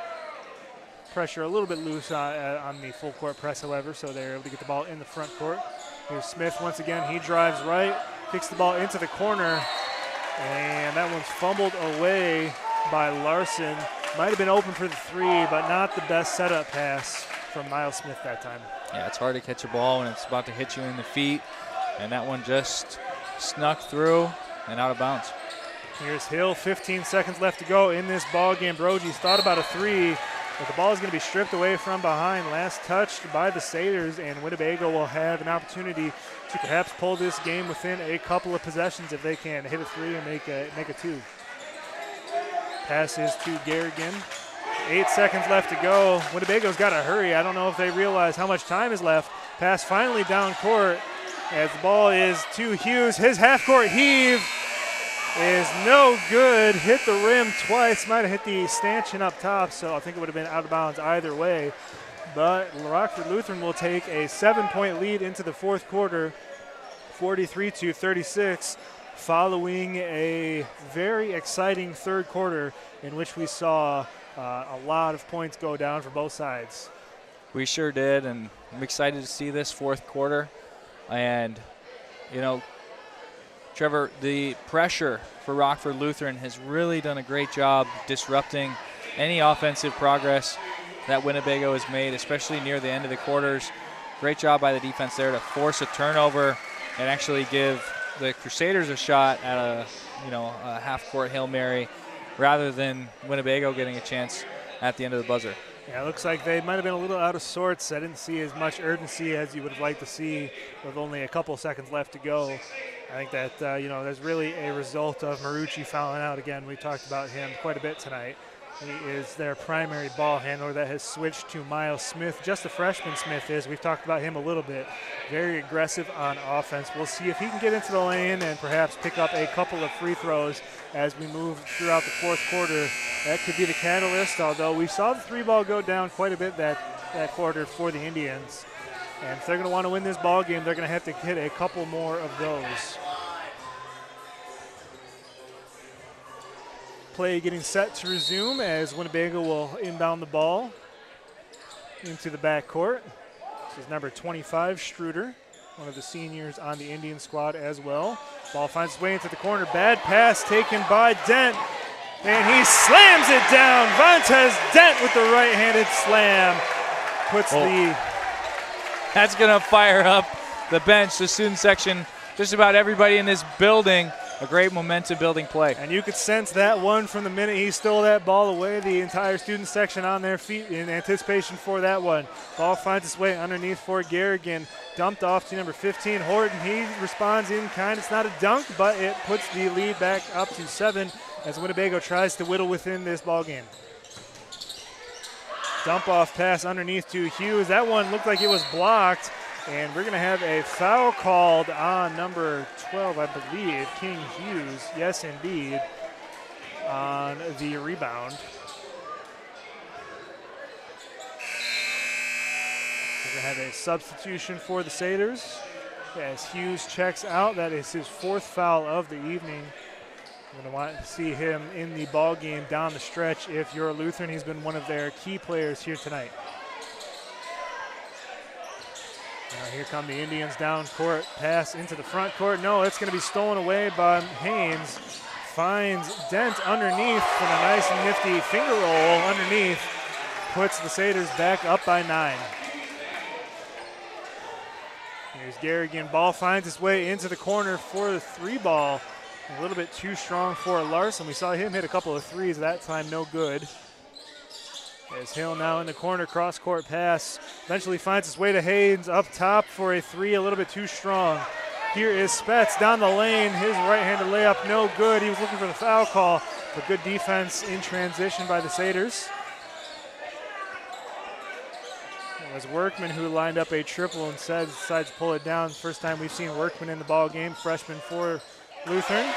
Pressure a little bit loose on the full court press, however, so they're able to get the ball in the front court. Here's Smith once again. He drives right, kicks the ball into the corner, and that one's fumbled away by Larson. Might have been open for the three, but not the best setup pass from Miles Smith that time. Yeah, it's hard to catch a ball when it's about to hit you in the feet, and that one just snuck through and out of bounds. Here's Hill, 15 seconds left to go in this ball game. Brogy's thought about a three, but the ball is going to be stripped away from behind. Last touched by the Crusaders, and Winnebago will have an opportunity to perhaps pull this game within a couple of possessions if they can hit a three and make a two. Pass is to Garrigan. 8 seconds left to go. Winnebago's got to hurry. I don't know if they realize how much time is left. Pass finally down court as the ball is to Hughes. His half-court heave is no good. Hit the rim twice. Might have hit the stanchion up top, so I think it would have been out of bounds either way. But Rockford Lutheran will take a 7-point lead into the fourth quarter, 43-36, following a very exciting third quarter in which we saw a lot of points go down for both sides. We sure did, and I'm excited to see this fourth quarter. And, you know, Trevor, the pressure for Rockford Lutheran has really done a great job disrupting any offensive progress that Winnebago has made, especially near the end of the quarters. Great job by the defense there to force a turnover and actually give the Crusaders a shot at a half-court Hail Mary rather than Winnebago getting a chance at the end of the buzzer. Yeah, it looks like they might have been a little out of sorts. I didn't see as much urgency as you would have liked to see with only a couple seconds left to go. I think that, there's really a result of Marucci fouling out again. We talked about him quite a bit tonight. He is their primary ball handler that has switched to Miles Smith. Just a freshman Smith is. We've talked about him a little bit. Very aggressive on offense. We'll see if he can get into the lane and perhaps pick up a couple of free throws as we move throughout the fourth quarter. That could be the catalyst, although we saw the three ball go down quite a bit that quarter for the Indians. And if they're going to want to win this ball game, they're going to have to hit a couple more of those. Play getting set to resume as Winnebago will inbound the ball into the backcourt. This is number 25, Struder, one of the seniors on the Indian squad as well. Ball finds its way into the corner. Bad pass taken by Dent, and he slams it down. Vontez Dent with the right-handed slam puts That's going to fire up the bench, the student section, just about everybody in this building. A great momentum-building play. And you could sense that one from the minute he stole that ball away. The entire student section on their feet in anticipation for that one. Ball finds its way underneath for Garrigan. Dumped off to number 15, Horton. He responds in kind. It's not a dunk, but it puts the lead back up to 7 as Winnebago tries to whittle within this ball game. Dump off pass underneath to Hughes. That one looked like it was blocked. And we're going to have a foul called on number 12, I believe, King Hughes. Yes, indeed, on the rebound. We're going to have a substitution for the Satyrs as Hughes checks out. That is his fourth foul of the evening. We're going to want to see him in the ball game down the stretch. If you're a Lutheran, he's been one of their key players here tonight. Here come the Indians down court. Pass into the front court. No, it's going to be stolen away by Haynes. Finds Dent underneath and a nice and nifty finger roll underneath. Puts the Satyrs back up by 9. Here's Garrigan. Ball finds its way into the corner for the three ball. A little bit too strong for Larson. We saw him hit a couple of threes that time, no good. As Hill now in the corner, cross-court pass. Eventually finds its way to Haynes up top for a three, a little bit too strong. Here is Spetz down the lane. His right-handed layup, no good. He was looking for the foul call, but good defense in transition by the Satyrs. It was Workman who lined up a triple and decides to pull it down. First time we've seen Workman in the ball game, freshman for Lutheran.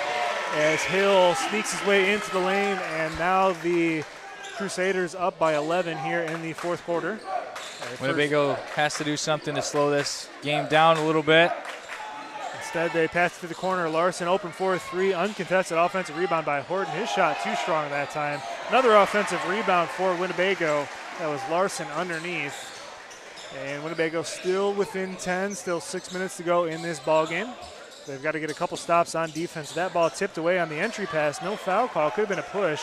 As Hill sneaks his way into the lane, and now the Crusaders up by 11 here in the fourth quarter. Winnebago has to do something to slow this game down a little bit. Instead, they pass it to the corner. Larson open for a three. Uncontested offensive rebound by Horton. His shot too strong that time. Another offensive rebound for Winnebago. That was Larson underneath. And Winnebago still within 10, still 6 minutes to go in this ball game. They've got to get a couple stops on defense. That ball tipped away on the entry pass. No foul call. Could have been a push.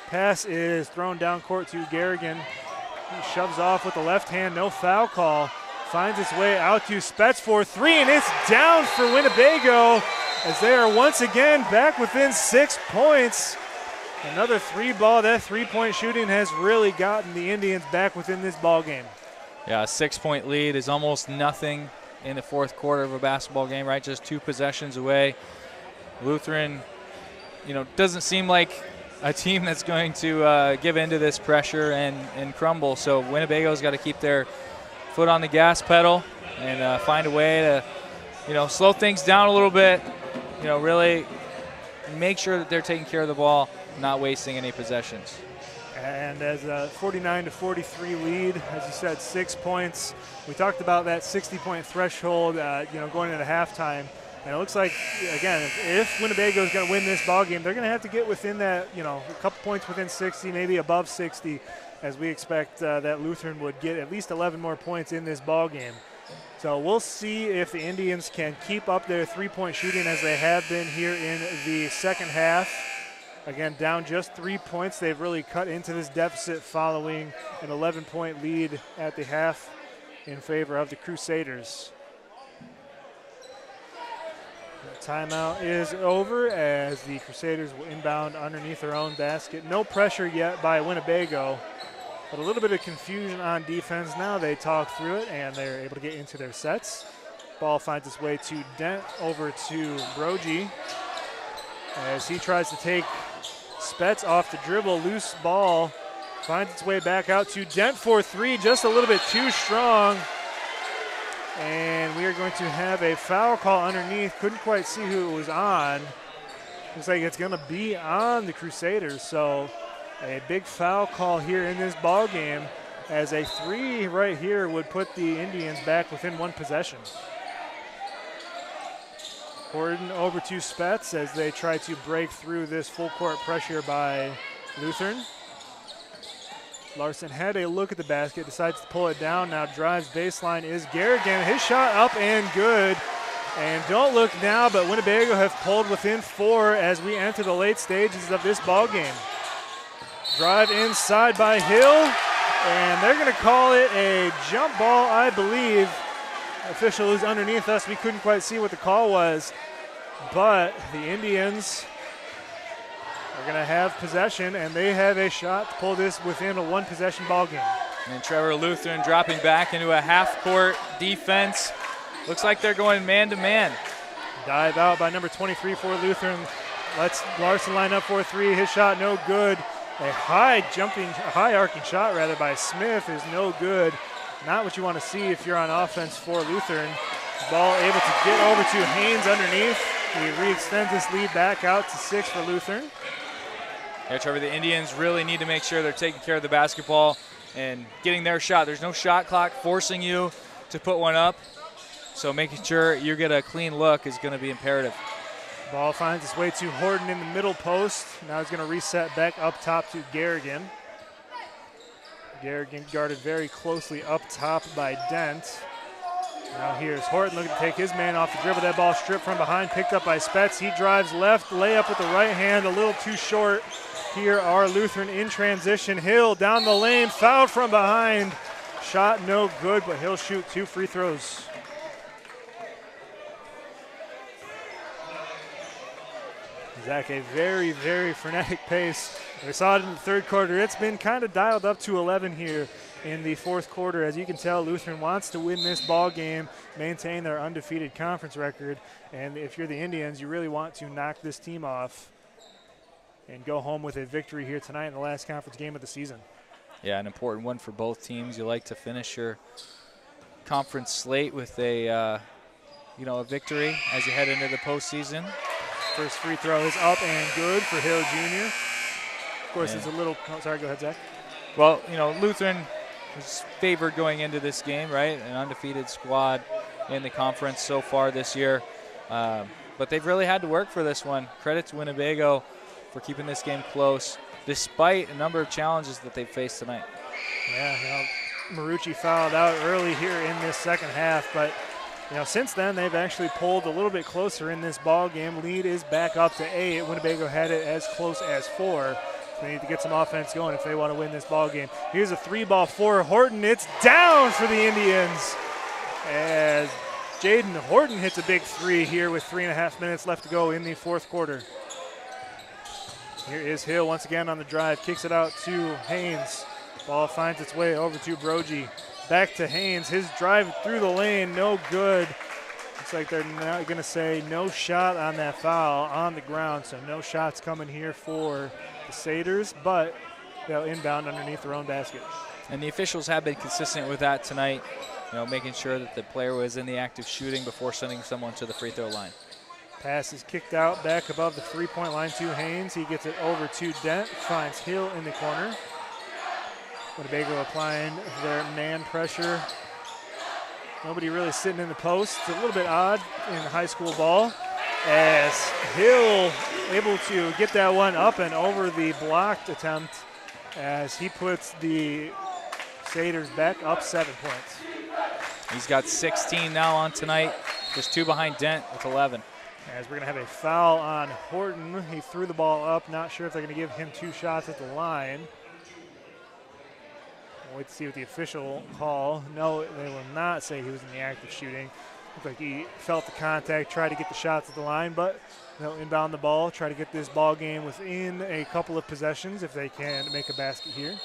Pass is thrown down court to Garrigan. He shoves off with the left hand. No foul call. Finds its way out to Spetz for three, and it's down for Winnebago as they are once again back within 6 points. Another three ball. That three-point shooting has really gotten the Indians back within this ball game. Yeah, a 6-point lead is almost nothing in the fourth quarter of a basketball game, right? Just 2 possessions away. Lutheran, doesn't seem like a team that's going to give into this pressure and crumble. So Winnebago's got to keep their foot on the gas pedal and find a way to, slow things down a little bit. Really make sure that they're taking care of the ball, not wasting any possessions. And as a 49-43 lead, as you said, 6 points. We talked about that 60-point threshold, going into halftime. And it looks like, again, if Winnebago is going to win this ball game, they're going to have to get within that, a couple points within 60, maybe above 60, as we expect that Lutheran would get at least 11 more points in this ball game. So we'll see if the Indians can keep up their three-point shooting as they have been here in the second half. Again, down just 3 points. They've really cut into this deficit following an 11-point lead at the half in favor of the Crusaders. The timeout is over as the Crusaders will inbound underneath their own basket. No pressure yet by Winnebago, but a little bit of confusion on defense. Now they talk through it, and they're able to get into their sets. Ball finds its way to Dent, over to Brogy as he tries to take Spetz off the dribble. Loose ball finds its way back out to Dent for three, just a little bit too strong. And we are going to have a foul call underneath. Couldn't quite see who it was on. Looks like it's going to be on the Crusaders. So a big foul call here in this ball game, as a three right here would put the Indians back within one possession. Horton over to Spetz as they try to break through this full court pressure by Lutheran. Larson had a look at the basket, decides to pull it down, now drives baseline is Garrigan. His shot up and good. And don't look now, but Winnebago have pulled within four as we enter the late stages of this ball game. Drive inside by Hill, and they're going to call it a jump ball, I believe. Official is underneath us. We couldn't quite see what the call was, but the Indians are going to have possession, and they have a shot to pull this within a one-possession ball game. And Trevor Lutheran dropping back into a half-court defense. Looks like they're going man-to-man. Dive out by number 23 for Lutheran. Lets Larson line up for three. His shot no good. A high arcing shot by Smith is no good. Not what you want to see if you're on offense for Lutheran. Ball able to get over to Haynes underneath. He re-extends this lead back out to 6 for Lutheran. Yeah, Trevor, the Indians really need to make sure they're taking care of the basketball and getting their shot. There's no shot clock forcing you to put one up, so making sure you get a clean look is going to be imperative. Ball finds its way to Horton in the middle post. Now he's going to reset back up top to Garrigan. Garrigan guarded very closely up top by Dent. Now here's Horton looking to take his man off the dribble. That ball stripped from behind, picked up by Spetz. He drives left, layup with the right hand, a little too short. Here are Lutheran in transition. Hill down the lane, fouled from behind. Shot no good, but he'll shoot 2 free throws. Zach, a very, very frenetic pace. We saw it in the third quarter. It's been kind of dialed up to 11 here in the fourth quarter. As you can tell, Lutheran wants to win this ball game, maintain their undefeated conference record. And if you're the Indians, you really want to knock this team off and go home with a victory here tonight in the last conference game of the season. Yeah, an important one for both teams. You like to finish your conference slate with a victory as you head into the postseason. First free throw is up and good for Hill Jr. Of course, it's a little – sorry, go ahead, Zach. Well, Lutheran was favored going into this game, right? An undefeated squad in the conference so far this year. But they've really had to work for this one. Credit to Winnebago for keeping this game close, despite a number of challenges that they've faced tonight. Yeah, Marucci fouled out early here in this second half, but since then they've actually pulled a little bit closer in this ball game. Lead is back up to 8. Winnebago had it as close as 4. They need to get some offense going if they want to win this ball game. Here's a 3-ball for Horton. It's down for the Indians as Jaden Horton hits a big 3 here with 3.5 minutes left to go in the fourth quarter. Here is Hill once again on the drive, kicks it out to Haynes. Ball finds its way over to Brogy. Back to Haynes. His drive through the lane, no good. Looks like they're now going to say no shot on that foul on the ground, so no shots coming here for the Satyrs, but they'll inbound underneath their own basket. And the officials have been consistent with that tonight, making sure that the player was in the act of shooting before sending someone to the free throw line. Pass is kicked out back above the three-point line to Haynes. He gets it over to Dent, finds Hill in the corner. Winnebago applying their man pressure. Nobody really sitting in the post. It's a little bit odd in high school ball as Hill able to get that one up and over the blocked attempt as he puts the Satyrs back up 7 points. He's got 16 now on tonight. Just 2 behind Dent with 11. As we're going to have a foul on Horton. He threw the ball up. Not sure if they're going to give him 2 shots at the line. We'll wait to see what the official call. No, they will not say he was in the act of shooting. Looked like he felt the contact, tried to get the shots at the line, but they'll inbound the ball, try to get this ball game within a couple of possessions if they can make a basket here.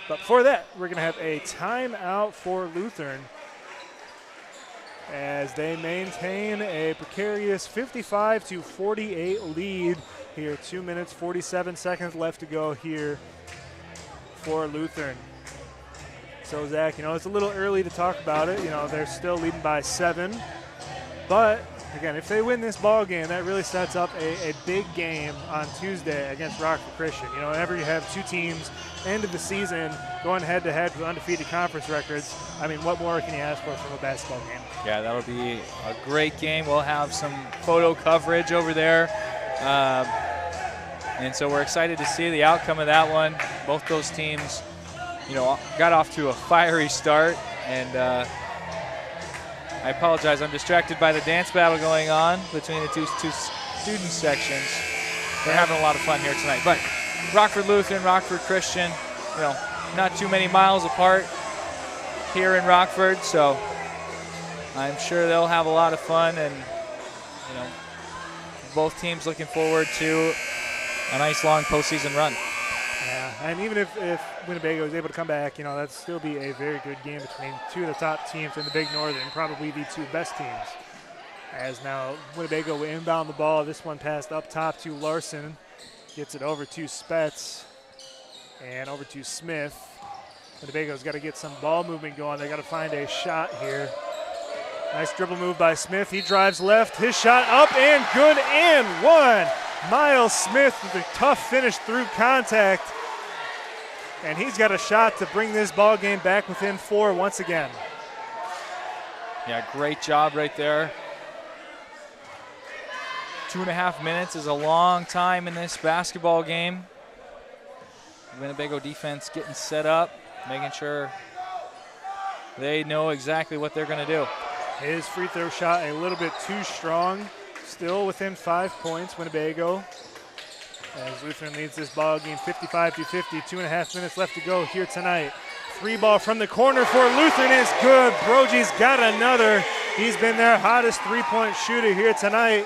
But before that, we're going to have a timeout for Lutheran as they maintain a precarious 55-48 lead here. 2 minutes, 47 seconds left to go here for Lutheran. So, Zach, it's a little early to talk about it. They're still leading by 7. But, again, if they win this ball game, that really sets up a big game on Tuesday against Rockford Christian. Whenever you have 2 teams, end of the season, going head-to-head with undefeated conference records, what more can you ask for from a basketball game? Yeah, that'll be a great game. We'll have some photo coverage over there. And so we're excited to see the outcome of that one. Both those teams, got off to a fiery start. And I apologize, I'm distracted by the dance battle going on between the two student sections. They're having a lot of fun here tonight. But Rockford Lutheran, Rockford Christian, not too many miles apart here in Rockford. So I'm sure they'll have a lot of fun. And, both teams looking forward to a nice long postseason run. Yeah, and even if Winnebago is able to come back, that'd still be a very good game between 2 of the top teams in the Big Northern, probably the 2 best teams. As now Winnebago will inbound the ball. This one passed up top to Larson. Gets it over to Spetz and over to Smith. Winnebago's got to get some ball movement going. They got to find a shot here. Nice dribble move by Smith. He drives left. His shot up and good and one. Miles Smith with a tough finish through contact. And he's got a shot to bring this ball game back within 4 once again. Yeah, great job right there. 2.5 minutes is a long time in this basketball game. Winnebago defense getting set up, making sure they know exactly what they're going to do. His free throw shot a little bit too strong. Still within 5 points, Winnebago. As Lutheran leads this ball game 55-50, 2.5 minutes left to go here tonight. 3 ball from the corner for Lutheran is good. Brogy's got another. He's been their hottest 3-point shooter here tonight.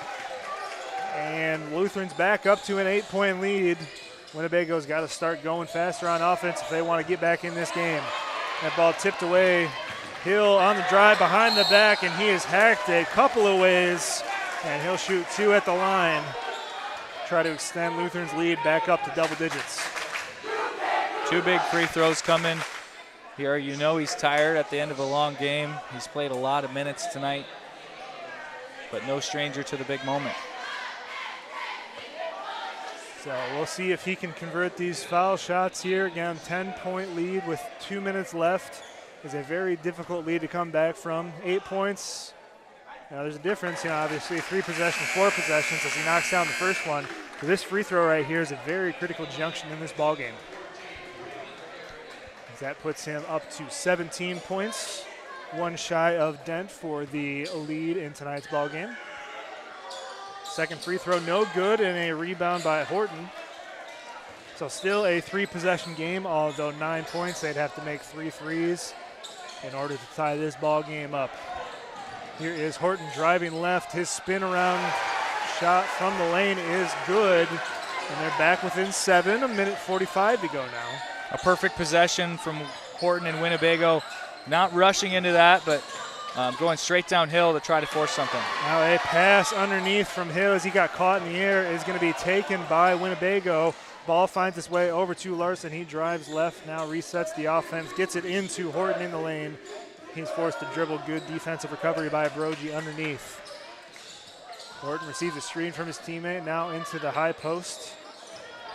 And Lutheran's back up to an 8-point lead. Winnebago's got to start going faster on offense if they want to get back in this game. That ball tipped away. Hill on the drive behind the back, and he is hacked a couple of ways. And he'll shoot 2 at the line. Try to extend Lutheran's lead back up to double digits. 2 big free throws coming here. He's tired at the end of a long game. He's played a lot of minutes tonight, but no stranger to the big moment. So we'll see if he can convert these foul shots here. Again, 10-point lead with 2 minutes left. Is a very difficult lead to come back from. 8 points. Now there's a difference, obviously 3 possessions, 4 possessions as he knocks down the first one. But this free throw right here is a very critical junction in this ball game. As that puts him up to 17 points, 1 shy of Dent for the lead in tonight's ball game. Second free throw, no good, and a rebound by Horton. So still a 3-possession game, although 9 points, they'd have to make 3 threes in order to tie this ball game up. Here is Horton driving left. His spin around shot from the lane is good. And they're back within 7, 1:45 to go now. A perfect possession from Horton and Winnebago. Not rushing into that, but going straight downhill to try to force something. Now a pass underneath from Hill as he got caught in the air is going to be taken by Winnebago. Ball finds its way over to Larson. He drives left, now resets the offense, gets it into Horton in the lane. He's forced to dribble. Good defensive recovery by Brogy underneath. Horton receives a screen from his teammate, now into the high post.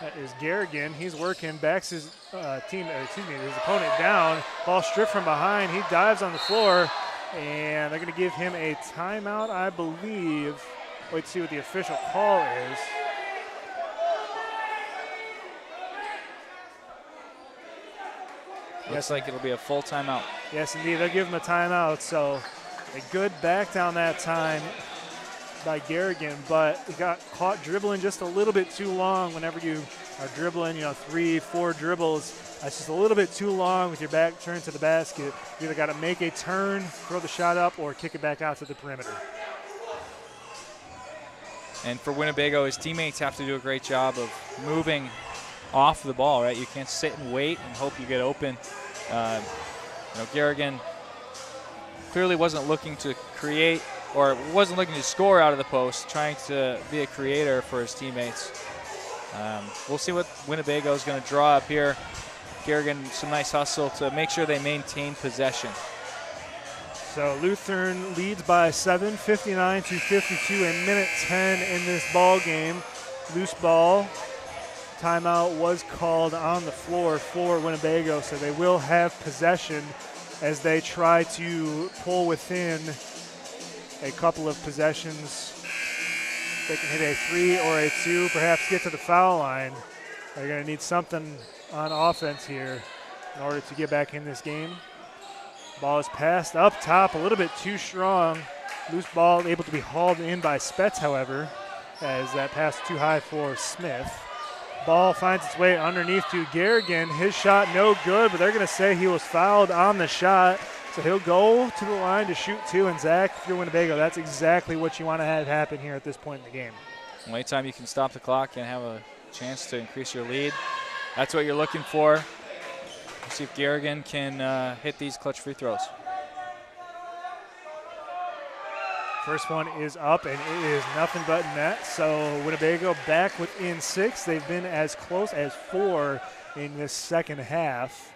That is Garrigan. He's working, backs his his opponent down. Ball stripped from behind. He dives on the floor, and they're going to give him a timeout, I believe. Wait to see what the official call is. Looks like it'll be a full timeout. Yes, indeed. They'll give him a timeout. So a good back down that time by Garrigan, but he got caught dribbling just a little bit too long. Whenever you are dribbling, 3-4 dribbles, that's just a little bit too long with your back turned to the basket. You either got to make a turn, throw the shot up, or kick it back out to the perimeter. And for Winnebago, his teammates have to do a great job of moving off the ball, right? You can't sit and wait and hope you get open. Garrigan clearly wasn't looking to create or wasn't looking to score out of the post, trying to be a creator for his teammates. We'll see what Winnebago is going to draw up here. Garrigan, some nice hustle to make sure they maintain possession. So Lutheran leads by 7, 59-52, in minute 10 in this ball game. Loose ball. Timeout was called on the floor for Winnebago, so they will have possession as they try to pull within a couple of possessions. They can hit a 3 or a 2, perhaps get to the foul line. They're going to need something on offense here in order to get back in this game. Ball is passed up top, a little bit too strong. Loose ball able to be hauled in by Spetz, however, as that pass too high for Smith. Ball finds its way underneath to Garrigan. His shot no good, but they're going to say he was fouled on the shot. So he'll go to the line to shoot 2. And Zach, if you're Winnebago, that's exactly what you want to have happen here at this point in the game. Anytime you can stop the clock and have a chance to increase your lead, that's what you're looking for. We'll see if Garrigan can hit these clutch free throws. First one is up, and it is nothing but net. So Winnebago back within 6. They've been as close as 4 in this second half.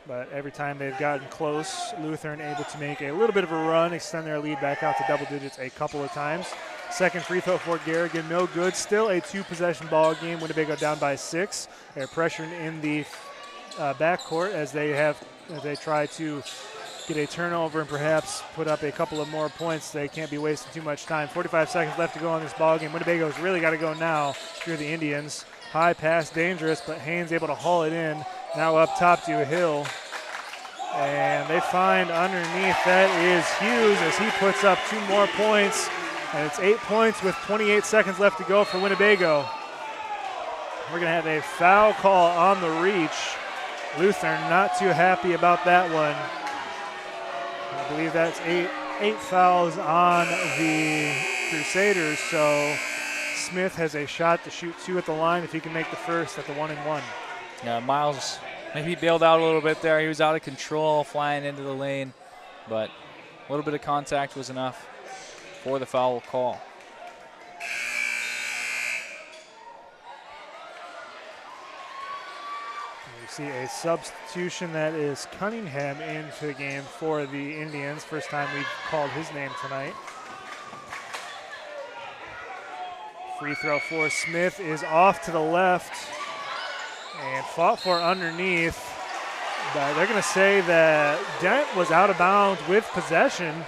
But every time they've gotten close, Lutheran able to make a little bit of a run, extend their lead back out to double digits a couple of times. Second free throw for Garrigan, no good. Still a 2-possession ball game. Winnebago down by 6. They're pressuring in the backcourt as they try to get a turnover and perhaps put up a couple of more points. They can't be wasting too much time. 45 seconds left to go on this ball game. Winnebago's really got to go now if you're the Indians. High pass, dangerous, but Haynes able to haul it in. Now up top to Hill. And they find underneath. That is Hughes as he puts up 2 more points. And it's 8 points with 28 seconds left to go for Winnebago. We're going to have a foul call on the reach. Lutheran not too happy about that one. I believe that's eight fouls on the Crusaders, so Smith has a shot to shoot 2 at the line if he can make the first at the 1-and-1. Yeah, Miles maybe bailed out a little bit there. He was out of control flying into the lane, but a little bit of contact was enough for the foul call. See a substitution, that is Cunningham into the game for the Indians. First time we've called his name tonight. Free throw for Smith is off to the left and fought for underneath. But they're going to say that Dent was out of bounds with possession.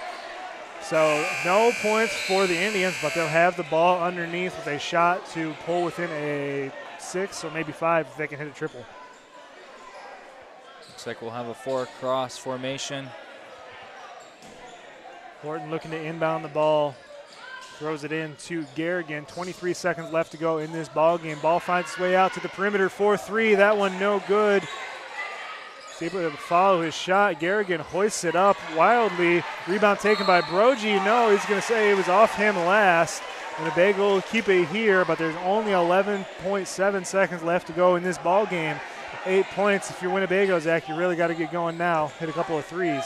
So no points for the Indians, but they'll have the ball underneath with a shot to pull within a 6 or maybe 5 if they can hit a triple. Looks like we'll have a 4-cross formation. Horton looking to inbound the ball. Throws it in to Garrigan. 23 seconds left to go in this ball game. Ball finds its way out to the perimeter for 3. That one no good. He's able to follow his shot. Garrigan hoists it up wildly. Rebound taken by Brogy. No, he's going to say it was off him last. Winnebago will keep it here, but there's only 11.7 seconds left to go in this ball game. 8 points. If you're Winnebago, Zach, you really got to get going now. Hit a couple of threes.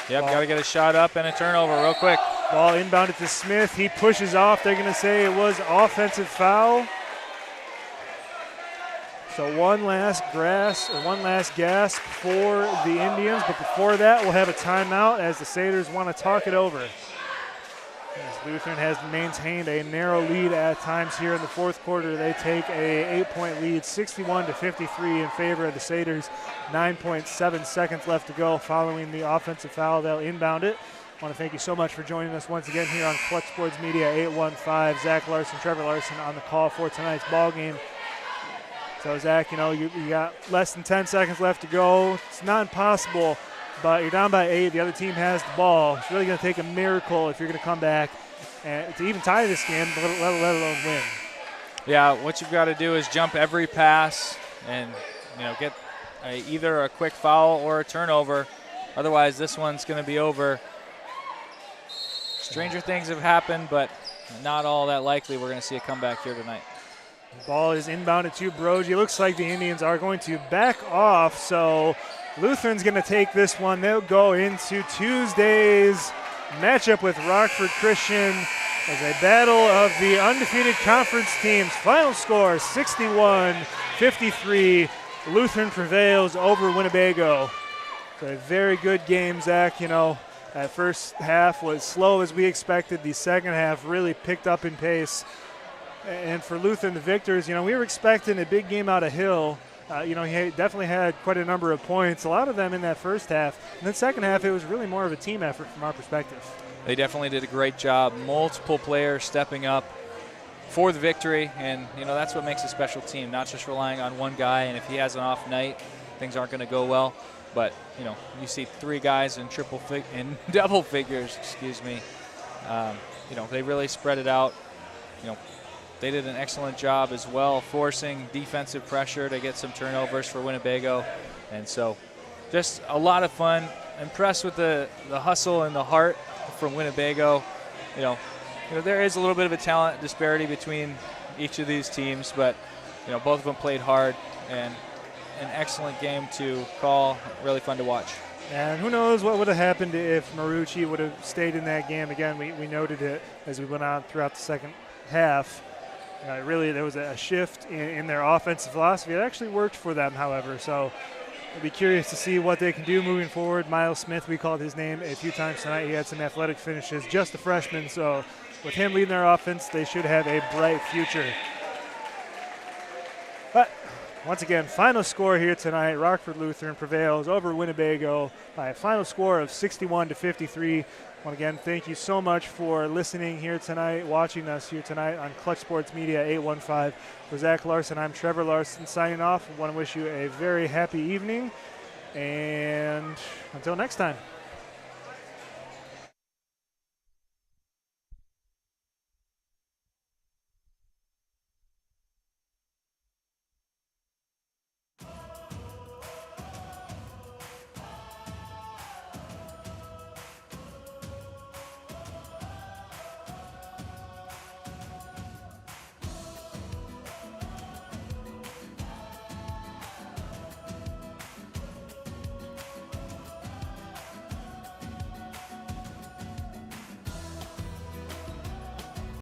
Yep, got to get a shot up and a turnover real quick. Ball inbounded to Smith. He pushes off. They're going to say it was offensive foul. So one last gasp for the Indians. But before that, we'll have a timeout as the Satyrs want to talk it over. As Lutheran has maintained a narrow lead at times here in the fourth quarter. They take a 8-point lead, 61-53 in favor of the Satyrs. 9.7 seconds left to go following the offensive foul. They'll inbound it. I want to thank you so much for joining us once again here on Clutch Sports Media 815. Zach Larson, Trevor Larson on the call for tonight's ball game. So Zach, you got less than 10 seconds left to go. It's not impossible, but you're down by 8. The other team has the ball. It's really going to take a miracle if you're going to come back and to even tie this game, let alone win. Yeah, what you've got to do is jump every pass and get either a quick foul or a turnover. Otherwise, this one's going to be over. Stranger things have happened, but not all that likely. We're going to see a comeback here tonight. Ball is inbounded to Brogy. Looks like the Indians are going to back off, so Lutheran's going to take this one. They'll go into Tuesday's matchup with Rockford Christian as a battle of the undefeated conference teams. Final score, 61-53. Lutheran prevails over Winnebago. So a very good game, Zach. That first half was slow as we expected. The second half really picked up in pace. And for Lutheran, the victors, we were expecting a big game out of Hill. He definitely had quite a number of points, a lot of them in that first half. And then second half, it was really more of a team effort from our perspective. They definitely did a great job. Multiple players stepping up for the victory, and that's what makes a special team, not just relying on one guy. And if he has an off night, things aren't going to go well. But you see 3 guys in double figures. They really spread it out. They did an excellent job as well, forcing defensive pressure to get some turnovers for Winnebago. And so just a lot of fun. Impressed with the hustle and the heart from Winnebago. There is a little bit of a talent disparity between each of these teams, but both of them played hard, and an excellent game to call. Really fun to watch. And who knows what would have happened if Marucci would have stayed in that game. Again, we noted it as we went on throughout the second half. Really, there was a shift in their offensive philosophy. It actually worked for them, however. So I'll be curious to see what they can do moving forward. Miles Smith, we called his name a few times tonight. He had some athletic finishes, just a freshman. So with him leading their offense, they should have a bright future. But once again, final score here tonight. Rockford Lutheran prevails over Winnebago by a final score of 61-53. Once again, thank you so much for listening here tonight, watching us here tonight on Clutch Sports Media 815. For Zach Larson, I'm Trevor Larson signing off. I want to wish you a very happy evening, and until next time.